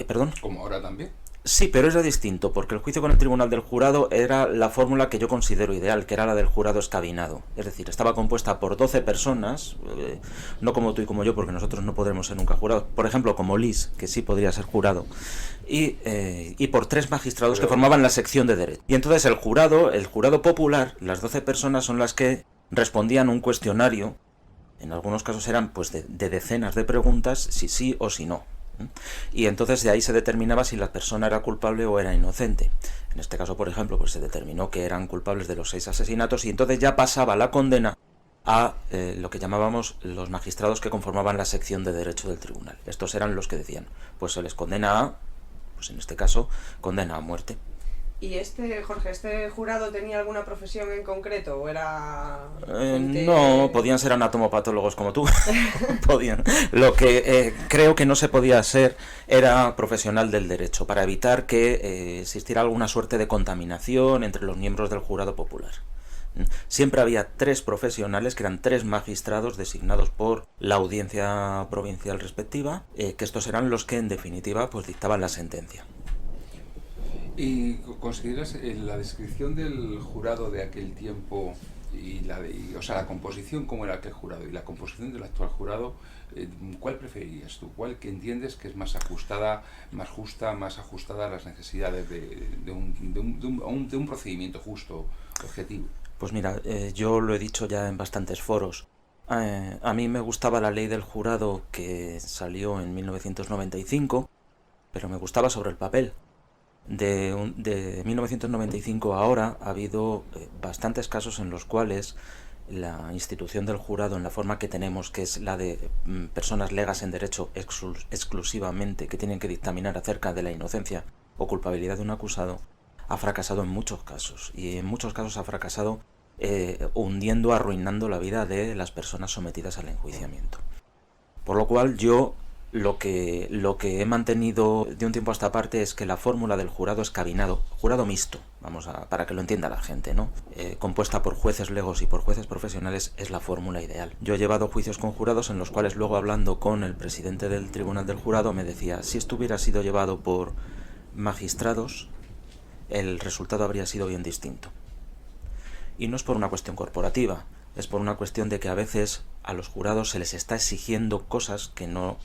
¿Perdón? Como ahora también. Sí, pero era distinto, porque el juicio con el Tribunal del Jurado era la fórmula que yo considero ideal, que era la del jurado escabinado. Es decir, estaba compuesta por 12 personas, no como tú y como yo, porque nosotros no podremos ser nunca jurados. Por ejemplo, como Lis, que sí podría ser jurado. Y por 3 magistrados que formaban la sección de derecho. Y entonces el jurado popular, las 12 personas son las que respondían un cuestionario. En algunos casos eran pues de decenas de preguntas, si sí o si no. Y entonces de ahí se determinaba si la persona era culpable o era inocente. En este caso, por ejemplo, pues se determinó que eran culpables de los 6 asesinatos y entonces ya pasaba la condena a lo que llamábamos los magistrados que conformaban la sección de derecho del tribunal. Estos eran los que decían, pues se les condena a, pues en este caso, condena a muerte. ¿Y Jorge, este jurado tenía alguna profesión en concreto o era...? No, podían ser anatomopatólogos como tú. Podían. Lo que creo que no se podía ser era profesional del derecho, para evitar que existiera alguna suerte de contaminación entre los miembros del jurado popular. Siempre había 3 profesionales, que eran 3 magistrados designados por la audiencia provincial respectiva, que estos eran los que en definitiva pues dictaban la sentencia. ¿Y consideras la descripción del jurado de aquel tiempo y la composición, cómo era aquel jurado y la composición del actual jurado, cuál preferirías tú? ¿Cuál que entiendes que es más ajustada, más justa, más ajustada a las necesidades de un procedimiento justo, objetivo? Pues mira, yo lo he dicho ya en bastantes foros. A mí me gustaba la ley del jurado que salió en 1995, pero me gustaba sobre el papel. De 1995 a ahora ha habido bastantes casos en los cuales la institución del jurado, en la forma que tenemos, que es la de personas legas en derecho exclusivamente, que tienen que dictaminar acerca de la inocencia o culpabilidad de un acusado, ha fracasado en muchos casos. Y en muchos casos ha fracasado hundiendo, arruinando la vida de las personas sometidas al enjuiciamiento. Por lo cual yo lo que he mantenido de un tiempo a esta parte es que la fórmula del jurado escabinado, jurado mixto, para que lo entienda la gente, ¿no? Compuesta por jueces legos y por jueces profesionales, es la fórmula ideal. Yo he llevado juicios con jurados en los cuales luego, hablando con el presidente del tribunal del jurado, me decía, si esto hubiera sido llevado por magistrados, el resultado habría sido bien distinto. Y no es por una cuestión corporativa, es por una cuestión de que a veces a los jurados se les está exigiendo cosas que no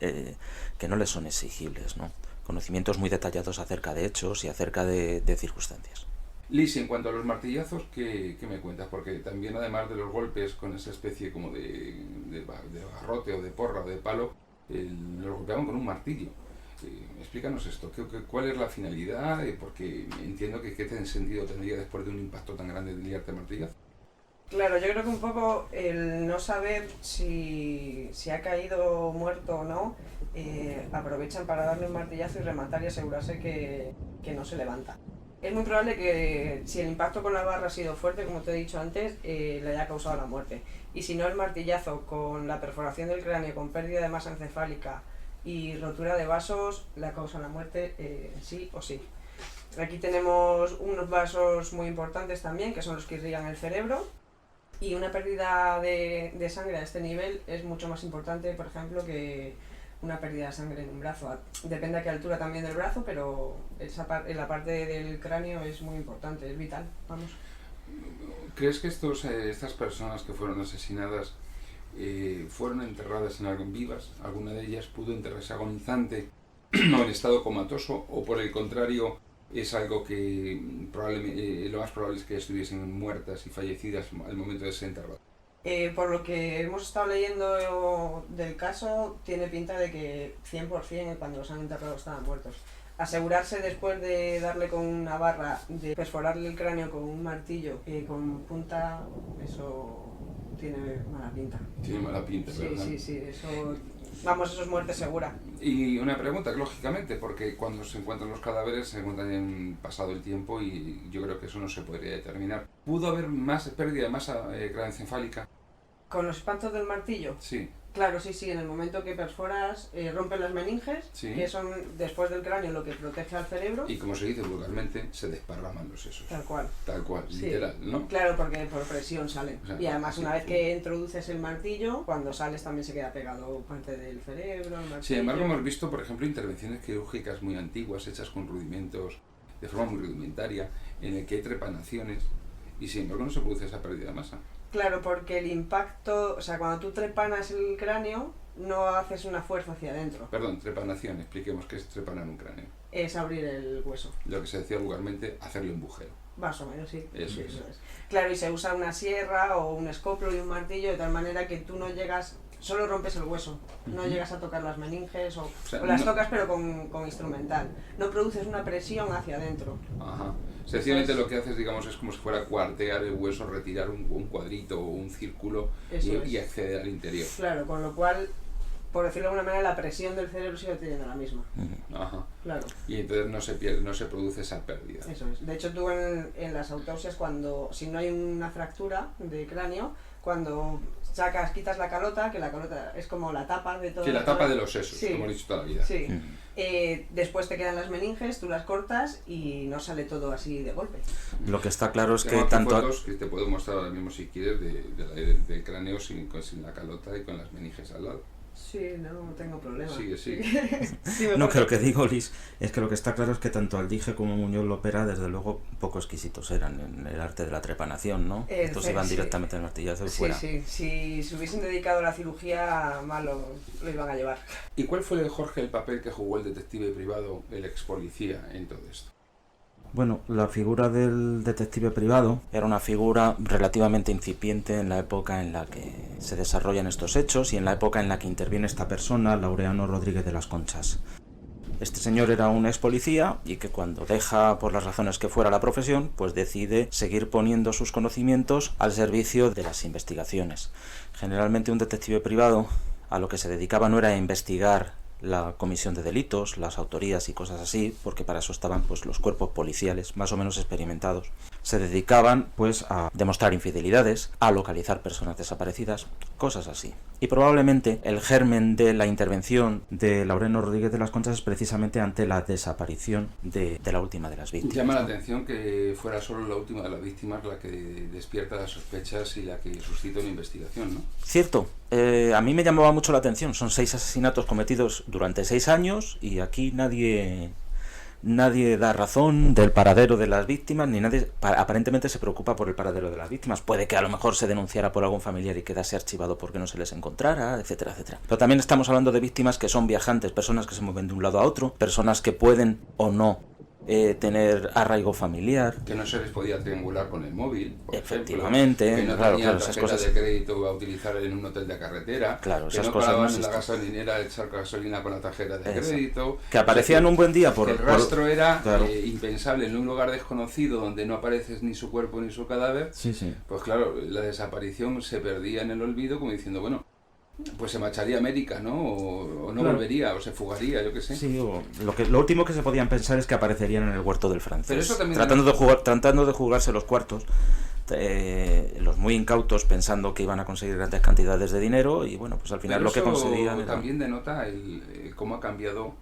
les son exigibles, ¿no? Conocimientos muy detallados acerca de hechos y acerca de circunstancias. Liz, en cuanto a los martillazos, ¿qué me cuentas? Porque también, además de los golpes con esa especie como de garrote o de porra o de palo, los golpeaban con un martillo. explícanos esto. ¿Cuál es la finalidad? Porque entiendo que qué sentido tendría después de un impacto tan grande de liarte a martillazo. Claro, yo creo que un poco el no saber si ha caído muerto o no, aprovechan para darle un martillazo y rematar y asegurarse que no se levanta. Es muy probable que si el impacto con la barra ha sido fuerte, como te he dicho antes, le haya causado la muerte. Y si no, el martillazo con la perforación del cráneo, con pérdida de masa encefálica y rotura de vasos, le causa la muerte sí o sí. Aquí tenemos unos vasos muy importantes también, que son los que irrigan el cerebro. Y una pérdida de sangre a este nivel es mucho más importante, por ejemplo, que una pérdida de sangre en un brazo. Depende a qué altura también del brazo, pero en la parte del cráneo es muy importante, es vital, vamos. ¿Crees que estas personas que fueron asesinadas fueron enterradas en algo vivas? ¿Alguna de ellas pudo enterrarse agonizante o en estado comatoso? ¿O por el contrario es algo que lo más probable es que estuviesen muertas y fallecidas al momento de ser enterradas? Por lo que hemos estado leyendo del caso, tiene pinta de que 100% cuando los han enterrado estaban muertos. Asegurarse después de darle con una barra, de perforarle el cráneo con un martillo con punta, eso tiene mala pinta. Tiene mala pinta, ¿verdad? Sí, eso... Vamos, eso es muerte segura. Y una pregunta, lógicamente, porque cuando se encuentran los cadáveres se encuentran en pasado el tiempo y yo creo que eso no se podría determinar. ¿Pudo haber más pérdida de masa craneoencefálica? ¿Con los espantos del martillo? Sí. Claro, sí, en el momento que perforas, rompes las meninges, sí, que son después del cráneo lo que protege al cerebro. Y como se dice vulgarmente, se desparraman los sesos. Tal cual. Tal cual, sí, literal, ¿no? Claro, porque por presión salen. O sea, y además sí, una vez que introduces el martillo, cuando sales también se queda pegado parte del cerebro, el martillo. Sin embargo, hemos visto, por ejemplo, intervenciones quirúrgicas muy antiguas, hechas con rudimentos, de forma muy rudimentaria, en el que hay trepanaciones, y sin embargo no se produce esa pérdida de masa. Claro, porque el impacto, o sea, cuando tú trepanas el cráneo, no haces una fuerza hacia adentro. Perdón, trepanación, expliquemos qué es trepanar un cráneo. Es abrir el hueso. Lo que se decía vulgarmente, hacerle un bujero. Más o menos, sí. Eso es. Claro, y se usa una sierra o un escoplo y un martillo de tal manera que tú no llegas, solo rompes el hueso, no llegas a tocar las meninges o las tocas pero con instrumental. No produces una presión hacia adentro. Ajá. Sencillamente lo que haces, digamos, es como si fuera cuartear el hueso, retirar un cuadrito o un círculo y acceder al interior. Claro, con lo cual, por decirlo de alguna manera, la presión del cerebro sigue teniendo la misma. Ajá. Claro. Y entonces no se produce esa pérdida. Eso es. De hecho, tú en las autopsias, si no hay una fractura de cráneo, cuando quitas la calota, que la calota es como la tapa de todo. Sí, la tapa de los sesos, sí, como he dicho toda la vida. Sí. Después te quedan las meninges, tú las cortas y no sale todo así de golpe. Lo que está claro es que Tengo tanto... fotos que te puedo mostrar ahora mismo si quieres del cráneo sin la calota y con las meninges al lado. Sí, no tengo problema. Sigue. Sí, no, que lo que digo, Liz, es que lo que está claro es que tanto Aldige como Muñoz Lopera, desde luego, poco exquisitos eran en el arte de la trepanación, ¿no? Estos iban directamente al martillazo y fuera. Sí, si se hubiesen dedicado a la cirugía, mal lo iban a llevar. ¿Y cuál fue, Jorge, el papel que jugó el detective privado, el ex policía, en todo esto? Bueno, la figura del detective privado era una figura relativamente incipiente en la época en la que se desarrollan estos hechos y en la época en la que interviene esta persona, Laureano Rodríguez de las Conchas. Este señor era un ex policía y que cuando deja, por las razones que fuera, la profesión, pues decide seguir poniendo sus conocimientos al servicio de las investigaciones. Generalmente un detective privado a lo que se dedicaba no era a investigar la comisión de delitos, las autorías y cosas así, porque para eso estaban pues los cuerpos policiales más o menos experimentados. Se dedicaban pues a demostrar infidelidades, a localizar personas desaparecidas, cosas así. Y probablemente el germen de la intervención de Laureano Rodríguez de las Conchas es precisamente ante la desaparición de la última de las víctimas. Llama la atención que fuera solo la última de las víctimas la que despierta las sospechas y la que suscita una investigación, ¿no? Cierto. A mí me llamaba mucho la atención. Son 6 asesinatos cometidos durante 6 años y aquí nadie da razón del paradero de las víctimas, ni nadie aparentemente se preocupa por el paradero de las víctimas. Puede que a lo mejor se denunciara por algún familiar y quedase archivado porque no se les encontrara, etcétera, etcétera. Pero también estamos hablando de víctimas que son viajantes, personas que se mueven de un lado a otro, personas que pueden o no tener arraigo familiar. Que no se les podía triangular con el móvil, por Efectivamente, ejemplo, que no claro, tenían esas tarjeta cosas de crédito a utilizar en un hotel de carretera, claro, que esas no cosas paraban no en la existen. gasolinera a echar gasolina con la tarjeta de crédito. Que aparecían un buen día el rastro era claro. impensable en un lugar desconocido donde no aparece ni su cuerpo ni su cadáver. Sí. Pues claro, la desaparición se perdía en el olvido, como diciendo, bueno, pues se marcharía a América, ¿no? O no volvería, o se fugaría, yo qué sé. Sí, o lo último que se podían pensar es que aparecerían en el huerto del Francés. Pero eso también tratando de jugarse los cuartos, los muy incautos pensando que iban a conseguir grandes cantidades de dinero, y bueno, pues al final lo que conseguían era... También denota cómo ha cambiado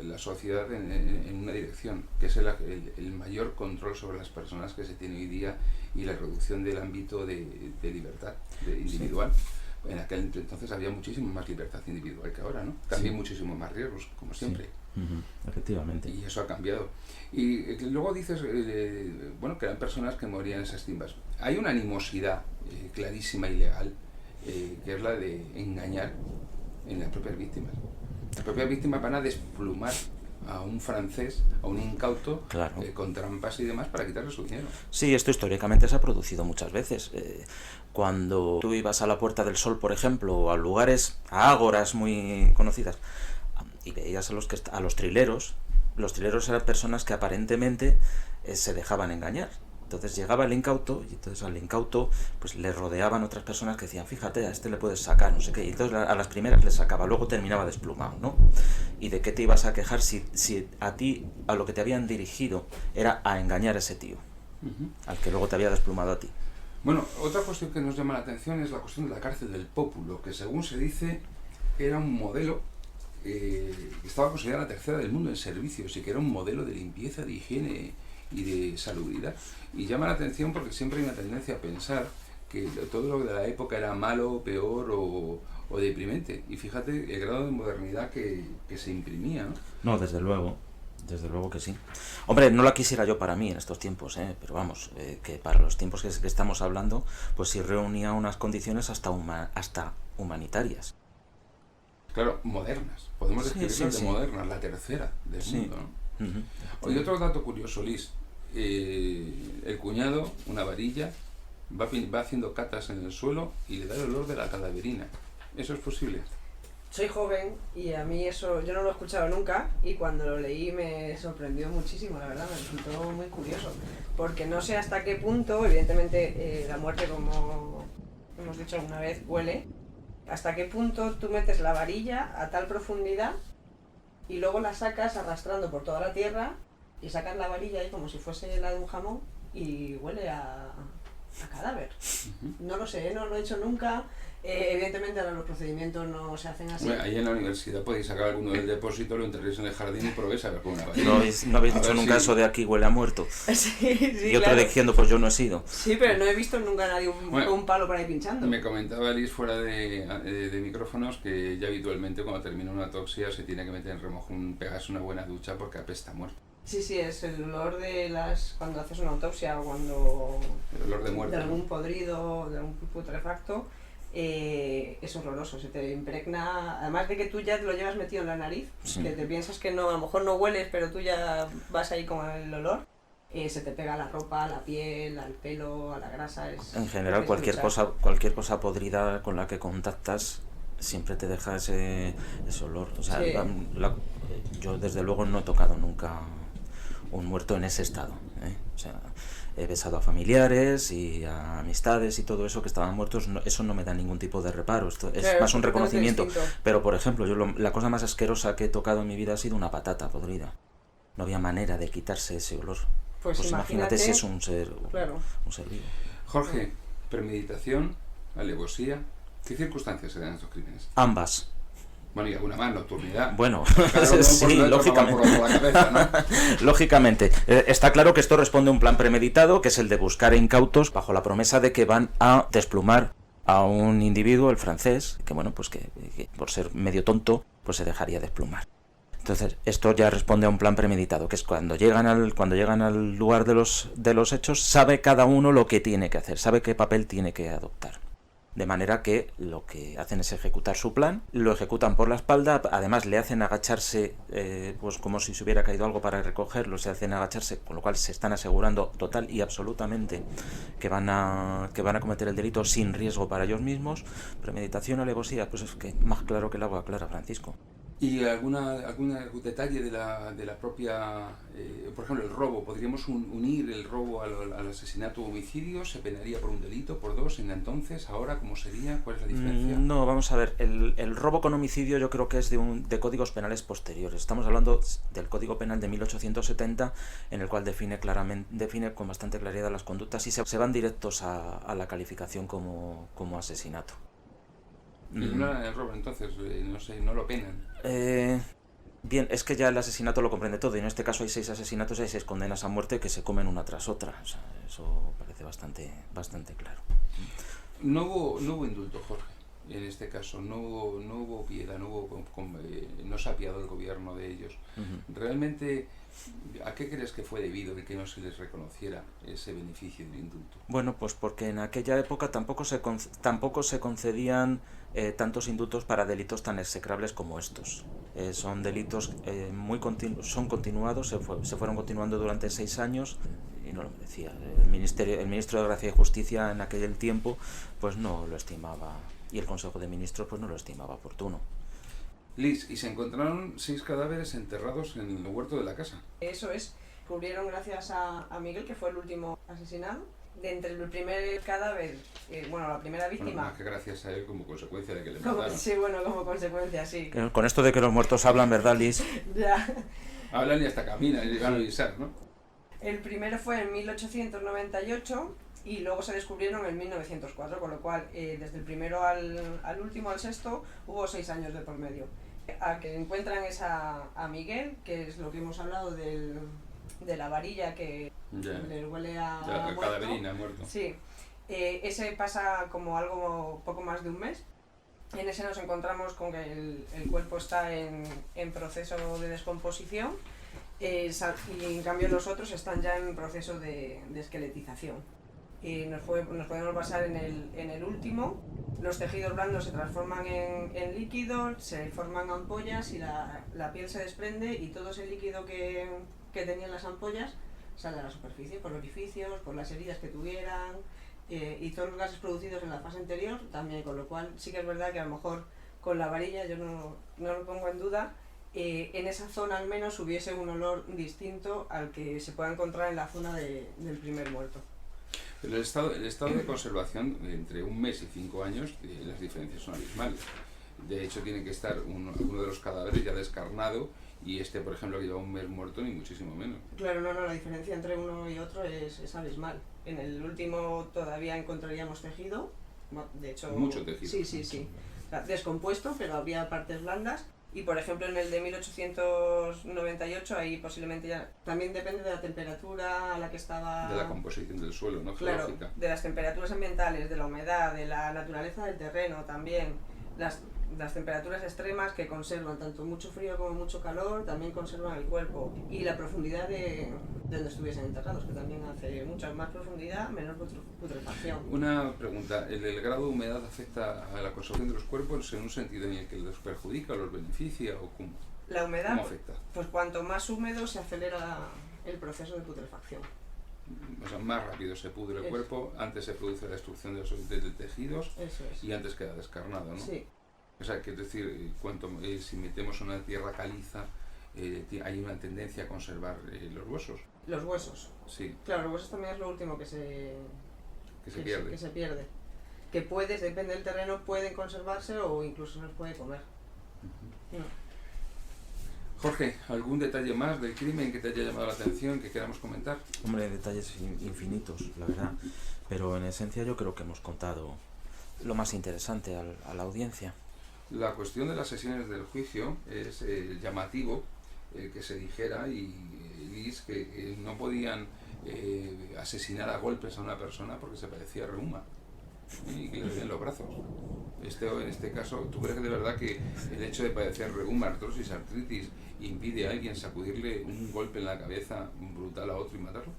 la sociedad en una dirección, que es el mayor control sobre las personas que se tiene hoy día y la reducción del ámbito de libertad individual. Sí. En aquel entonces había muchísimo más libertad individual que ahora, ¿no? También muchísimo más riesgos, como siempre. Sí. Efectivamente. Y eso ha cambiado. Y luego dices, bueno, que eran personas que morían en esas timbas. Hay una animosidad clarísima y legal, que es la de engañar en las propias víctimas. Las propias víctimas van a desplumar a un francés, a un incauto, claro, con trampas y demás para quitarle su dinero. Sí, esto históricamente se ha producido muchas veces. Cuando tú ibas a la Puerta del Sol, por ejemplo, o a lugares, a ágoras muy conocidas, y veías a los trileros. Los trileros eran personas que aparentemente se dejaban engañar. Entonces llegaba el incauto, y entonces al incauto pues le rodeaban otras personas que decían, fíjate, a este le puedes sacar, no sé qué, y entonces a las primeras le sacaba, luego terminaba desplumado, ¿no? ¿Y de qué te ibas a quejar si a ti, a lo que te habían dirigido, era a engañar a ese tío, al que luego te había desplumado a ti? Bueno, otra cuestión que nos llama la atención es la cuestión de la cárcel del Pópulo, que según se dice era un modelo que estaba considerada la tercera del mundo en servicios y que era un modelo de limpieza, de higiene y de salubridad. Y llama la atención porque siempre hay una tendencia a pensar que todo lo de la época era malo, peor o deprimente. Y fíjate el grado de modernidad que se imprimía, ¿no? No, desde luego que sí. Hombre, no la quisiera yo para mí en estos tiempos, pero vamos, que para los tiempos que estamos hablando, pues sí reunía unas condiciones hasta humanitarias. Claro, modernas. Podemos describirlas de modernas, la tercera del mundo, ¿no? Oye, otro dato curioso, Liz. El cuñado, una varilla, va haciendo catas en el suelo y le da el olor de la cadaverina. ¿Eso es posible? Soy joven y a mí eso yo no lo he escuchado nunca, y cuando lo leí me sorprendió muchísimo, la verdad, me resultó muy curioso, porque no sé hasta qué punto, evidentemente la muerte, como hemos dicho alguna vez, huele, hasta qué punto tú metes la varilla a tal profundidad y luego la sacas arrastrando por toda la tierra y sacas la varilla ahí como si fuese la de un jamón y huele a cadáver. No lo sé, no lo he hecho nunca. Evidentemente ahora los procedimientos no se hacen así. Bueno, ahí en la universidad podéis sacar alguno del depósito, lo enterréis en el jardín y probéis a ver con una varilla. ¿No habéis dicho nunca eso de aquí huele a muerto? Sí, y otro claro, diciendo, pues yo no he sido. Sí, pero no he visto nunca a nadie un palo por ahí pinchando. Me comentaba Liz fuera de micrófonos que ya habitualmente cuando termina una autopsia se tiene que meter en remojo, pegarse una buena ducha porque apesta muerto. Sí, es el olor de cuando haces una autopsia o cuando... El olor de muerte. De algún podrido, de algún putrefacto, es horroroso, se te impregna, además de que tú ya te lo llevas metido en la nariz, que te piensas que no, a lo mejor no hueles, pero tú ya vas ahí con el olor, se te pega a la ropa, a la piel, al pelo, a la grasa. En general cualquier cosa podrida con la que contactas siempre te deja ese olor. O sea, yo desde luego no he tocado nunca un muerto en ese estado, O sea, he besado a familiares y a amistades y todo eso que estaban muertos, eso no me da ningún tipo de reparo, esto es más un reconocimiento. Pero por ejemplo, la cosa más asquerosa que he tocado en mi vida ha sido una patata podrida. No había manera de quitarse ese olor. Pues imagínate si es un ser vivo. Jorge, premeditación, alevosía, ¿qué circunstancias se dan estos crímenes? Ambas. Bueno, y alguna más, nocturnidad. Bueno, sí, lógicamente. Está claro que esto responde a un plan premeditado, que es el de buscar incautos bajo la promesa de que van a desplumar a un individuo, el francés, que bueno, pues que por ser medio tonto, pues se dejaría desplumar. Entonces, esto ya responde a un plan premeditado, que es cuando llegan al lugar de los hechos, sabe cada uno lo que tiene que hacer, sabe qué papel tiene que adoptar. De manera que lo que hacen es ejecutar su plan, lo ejecutan por la espalda, además le hacen agacharse, pues como si se hubiera caído algo para recogerlo, se hacen agacharse, con lo cual se están asegurando total y absolutamente que van a cometer el delito sin riesgo para ellos mismos. Premeditación o alevosía, pues es que más claro que el agua clara, Francisco. ¿Y algún detalle de la propia, por ejemplo, el robo? ¿Podríamos unir el robo al asesinato o homicidio? ¿Se penaría por un delito, por dos, en entonces, ahora, cómo sería? ¿Cuál es la diferencia? No, vamos a ver, el robo con homicidio yo creo que es de códigos penales posteriores. Estamos hablando del Código Penal de 1870, en el cual define con bastante claridad las conductas y se van directos a la calificación como asesinato. Ignoran el robo, entonces, no sé, no lo penan. Bien, es que ya el asesinato lo comprende todo, y en este caso hay 6 asesinatos y hay 6 condenas a muerte que se comen una tras otra. O sea, eso parece bastante claro. No hubo indulto, Jorge, en este caso. No hubo piedad, no se apiadó el gobierno de ellos. Realmente, ¿a qué crees que fue debido el que no se les reconociera ese beneficio del indulto? Bueno, pues porque en aquella época tampoco se concedían tantos indultos para delitos tan execrables como estos. Son delitos son continuados, se fueron continuando durante 6 años y no lo merecía. El ministro de Gracia y Justicia en aquel tiempo pues no lo estimaba, y el Consejo de Ministros pues no lo estimaba oportuno. Liz, y se encontraron 6 cadáveres enterrados en el huerto de la casa. Eso es, cubrieron gracias a Miguel, que fue el último asesinado. De entre el primer cadáver, la primera víctima... Bueno, más que gracias a él como consecuencia de que le mataron. Sí, como consecuencia, sí. Con esto de que los muertos hablan, ¿verdad, Liz? Ya. Hablan y hasta caminan y llegan a avisar, ¿no? El primero fue en 1898 y luego se descubrieron en 1904, con lo cual desde el primero al último, al sexto, hubo 6 años de por medio. A que encuentran es a Miguel, que es lo que hemos hablado de la varilla que le huele a muerto. Cadaverina, muerto. Sí, ese pasa como algo poco más de un mes. En ese nos encontramos con que el cuerpo está en proceso de descomposición y en cambio los otros están ya en proceso de esqueletización. Nos podemos basar en el último. Los tejidos blandos se transforman en líquidos, se forman ampollas y la piel se desprende, y todo ese líquido que tenían las ampollas sale a la superficie por orificios, por las heridas que tuvieran, y todos los gases producidos en la fase anterior también, con lo cual sí que es verdad que a lo mejor con la varilla, yo no lo pongo en duda, en esa zona al menos hubiese un olor distinto al que se pueda encontrar en la zona del primer muerto. Pero el estado de conservación, entre un mes y 5 años, las diferencias son abismales. De hecho, tiene que estar alguno de los cadáveres ya descarnado, y por ejemplo, que lleva un mes muerto, ni muchísimo menos. Claro, la diferencia entre uno y otro es abismal. En el último todavía encontraríamos tejido, de hecho... Mucho tejido. Sí. O sea, descompuesto, pero habría partes blandas. Y por ejemplo en el de 1898 ahí posiblemente ya también depende de la temperatura a la que estaba... De la composición del suelo, ¿no? Claro, Geológica. de las temperaturas ambientales, de la humedad, de la naturaleza del terreno también. Las temperaturas extremas que conservan tanto mucho frío como mucho calor, también conservan el cuerpo. Y la profundidad de donde estuviesen enterrados, que también hace mucha más profundidad, menor putrefacción. Una pregunta, ¿el grado de humedad afecta a la conservación de los cuerpos en un sentido en el que los perjudica o los beneficia, o cómo? La humedad, ¿Cómo afecta? Pues cuanto más húmedo se acelera el proceso de putrefacción. O sea, más rápido se pudre el cuerpo, antes se produce la destrucción de tejidos. Eso es. Y antes queda descarnado, ¿no? Sí. O sea, que es decir, si metemos una tierra caliza, hay una tendencia a conservar los huesos. Los huesos. Sí. Claro, los huesos también es lo último que se pierde. Que se pierde. Que depende del terreno, pueden conservarse o incluso se los puede comer. Jorge, ¿algún detalle más del crimen que te haya llamado la atención, que queramos comentar? Hombre, detalles infinitos, la verdad. Pero en esencia yo creo que hemos contado lo más interesante a la audiencia. La cuestión de las sesiones del juicio es llamativo que se dijera, y Liz, que no podían asesinar a golpes a una persona porque se parecía a reuma y que le dolían los brazos. En este caso, ¿tú crees que de verdad que el hecho de padecer reuma, artrosis, artritis impide a alguien sacudirle un golpe en la cabeza brutal a otro y matarlo?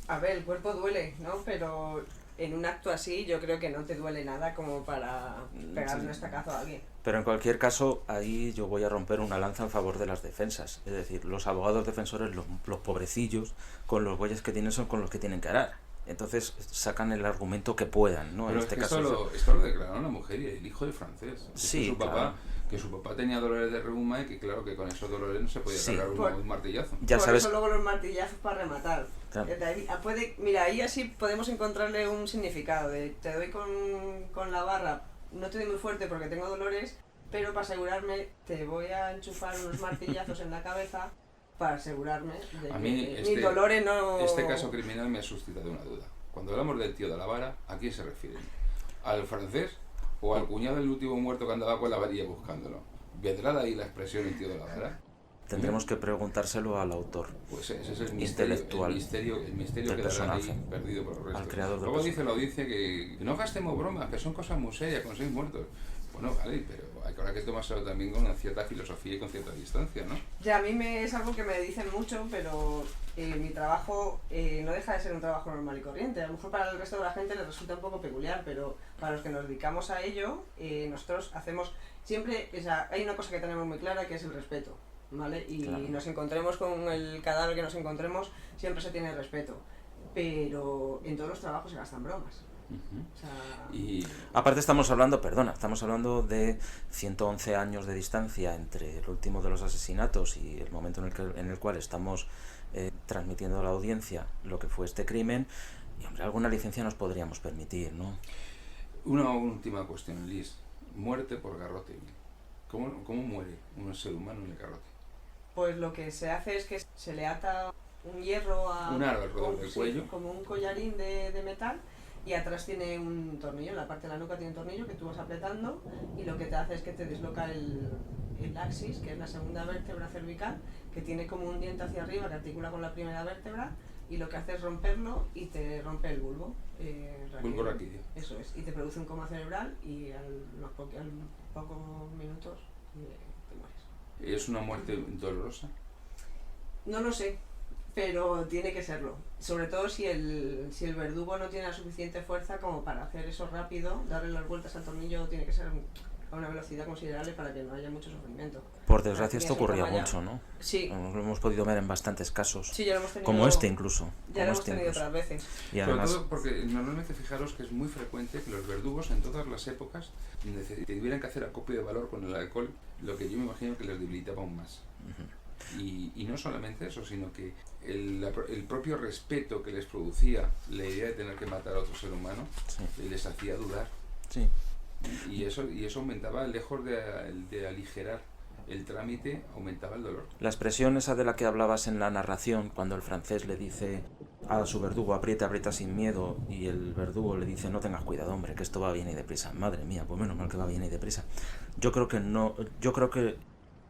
A ver, el cuerpo duele, ¿no? Pero en un acto así yo creo que no te duele nada como para pegarle un estacazo a alguien. Pero en cualquier caso, ahí yo voy a romper una lanza en favor de las defensas. Es decir, los abogados defensores, los pobrecillos, con los bueyes que tienen son con los que tienen que arar. Entonces sacan el argumento que puedan, ¿no? Pero en es este que caso esto lo declararon la mujer y el hijo del francés. Sí, Que su papá tenía dolores de reuma y que claro que con esos dolores no se podía cargar un martillazo. Ya por sabes. eso luego los martillazos para rematar. Claro. Mira, ahí así podemos encontrarle un significado de te doy con la barra, no te doy muy fuerte porque tengo dolores, pero para asegurarme te voy a enchufar unos martillazos en la cabeza para asegurarme de A que mí mis dolores no... Este caso criminal me ha suscitado una duda. Cuando hablamos del tío de la vara, ¿a quién se refieren? ¿Al francés o al cuñado del último muerto que andaba con la varilla buscándolo? ¿Vendrá de ahí la expresión el tío de la vara? Tendremos que preguntárselo al autor. Pues ese es el intelectual misterio del quedará personaje, ahí perdido por el resto. al creador del Luego personaje. dice la audiencia que no gastemos bromas, que son cosas muy serias con 6 muertos. Bueno, vale, pero hay que tomárselo también con una cierta filosofía y con cierta distancia, ¿no? Ya, a mí es algo que me dicen mucho, pero mi trabajo no deja de ser un trabajo normal y corriente. A lo mejor para el resto de la gente les resulta un poco peculiar, pero para los que nos dedicamos a ello, nosotros hacemos siempre, hay una cosa que tenemos muy clara que es el respeto, ¿vale? Y claro. nos encontremos con el cadáver que nos encontremos, siempre se tiene respeto. Pero en todos los trabajos se gastan bromas. O sea... Y aparte estamos hablando de 111 años de distancia entre el último de los asesinatos y el momento en el cual estamos transmitiendo a la audiencia lo que fue este crimen, y hombre, alguna licencia nos podríamos permitir, ¿no? Una última cuestión, Liz. Muerte por garrote. ¿Cómo muere un ser humano en el garrote? Pues lo que se hace es que se le ata un hierro a... Un aro alrededor del cuello. Como un collarín de metal, y atrás tiene un tornillo, en la parte de la nuca tiene un tornillo que tú vas apretando y lo que te hace es que te desloca el axis, que es la segunda vértebra cervical, que tiene como un diente hacia arriba que articula con la primera vértebra, y lo que hace es romperlo y te rompe el bulbo. Bulbo raquídeo. Eso es, y te produce un coma cerebral y a los pocos minutos te mueres. ¿Es una muerte dolorosa? No lo sé, pero tiene que serlo. Sobre todo si el verdugo no tiene la suficiente fuerza como para hacer eso rápido, darle las vueltas al tornillo tiene que ser a una velocidad considerable para que no haya mucho sufrimiento. Por desgracia esto ocurría mucho, ¿no? Sí. Lo hemos podido ver en bastantes casos. Sí, ya lo hemos tenido, como este incluso. Ya lo hemos tenido otras veces. Y además, sobre todo porque normalmente fijaros que es muy frecuente que los verdugos en todas las épocas tuvieran que hacer acopio de valor con el alcohol, lo que yo me imagino que les debilitaba aún más. Y no solamente eso, sino que el propio respeto que les producía la idea de tener que matar a otro ser humano, sí, les hacía dudar. Sí. Y eso aumentaba, lejos de aligerar el trámite, aumentaba el dolor. La expresión esa de la que hablabas en la narración, cuando el francés le dice a su verdugo, aprieta, aprieta sin miedo, y el verdugo le dice, no tengas cuidado, hombre, que esto va bien y deprisa. Madre mía, pues menos mal que va bien y deprisa. Yo creo que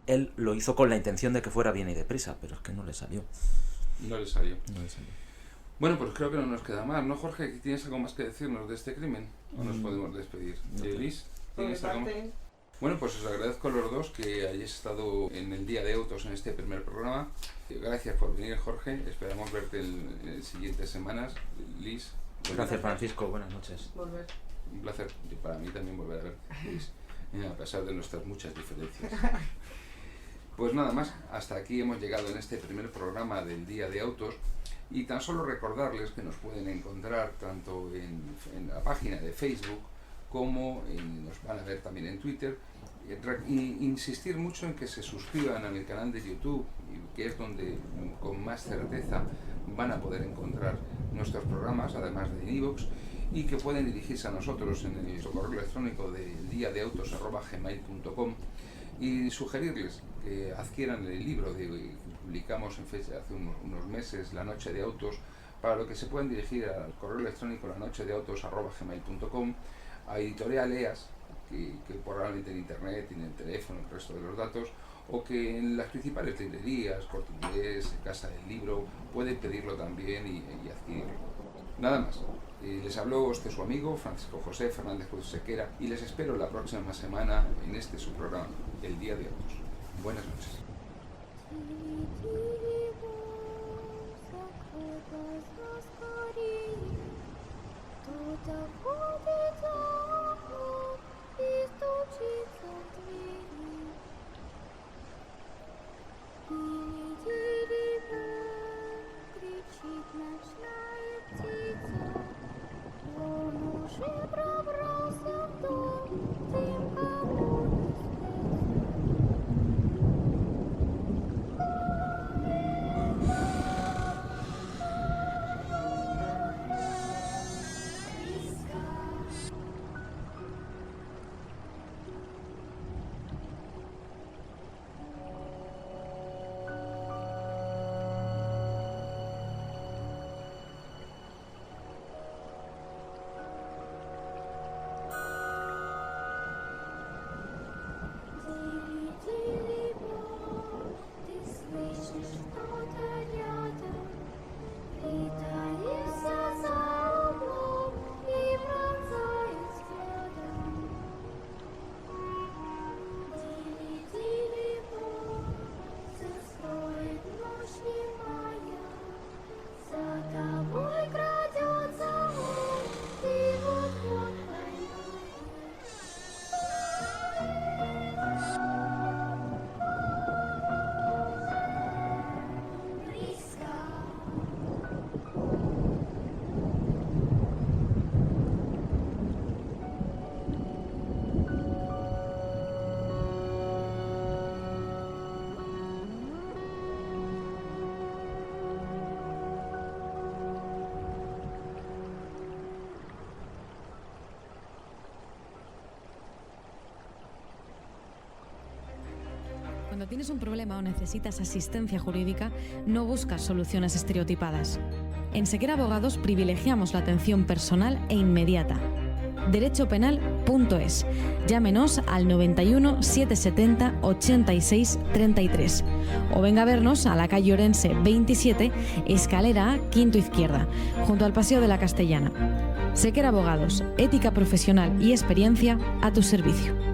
él lo hizo con la intención de que fuera bien y deprisa, pero es que no le salió. No le salió. Bueno, pues creo que no nos queda más, ¿no, Jorge? ¿Tienes algo más que decirnos de este crimen? ¿O nos podemos despedir? Liz, ¿tienes algo más? Bueno, pues os agradezco a los dos que hayáis estado en el Día de Autos en este primer programa. Gracias por venir, Jorge. Esperamos verte en siguientes semanas. Liz. Gracias, Francisco. Buenas noches. Volver. Un placer. Y para mí también volver a verte, Liz, a pesar de nuestras muchas diferencias. Pues nada más, hasta aquí hemos llegado en este primer programa del Día de Autos, y tan solo recordarles que nos pueden encontrar tanto en la página de Facebook como nos van a ver también en Twitter, y insistir mucho en que se suscriban a mi canal de YouTube, que es donde con más certeza van a poder encontrar nuestros programas, además de en iVoox, y que pueden dirigirse a nosotros en el correo electrónico de diadeautos@gmail.com y sugerirles que adquieran el libro que publicamos en fecha hace unos meses, La Noche de Autos, para lo que se pueden dirigir al correo electrónico lanochedeautos@gmail.com, a Editorial EAS, que probablemente en internet tienen el teléfono, el resto de los datos, o que en las principales librerías, Corte Inglés, Casa del Libro, pueden pedirlo también y adquirirlo. Nada más. Les habló su amigo Francisco José Fernández Cruz Sequera, y les espero la próxima semana en su programa, El Día de Autos. Buenas noches. Cuando tienes un problema o necesitas asistencia jurídica, no buscas soluciones estereotipadas. En Sequera Abogados privilegiamos la atención personal e inmediata. derechopenal.es. Llámenos al 91 770 86 33 o venga a vernos a la calle Orense 27, escalera A, quinto izquierda, junto al Paseo de la Castellana. Sequera Abogados, ética profesional y experiencia a tu servicio.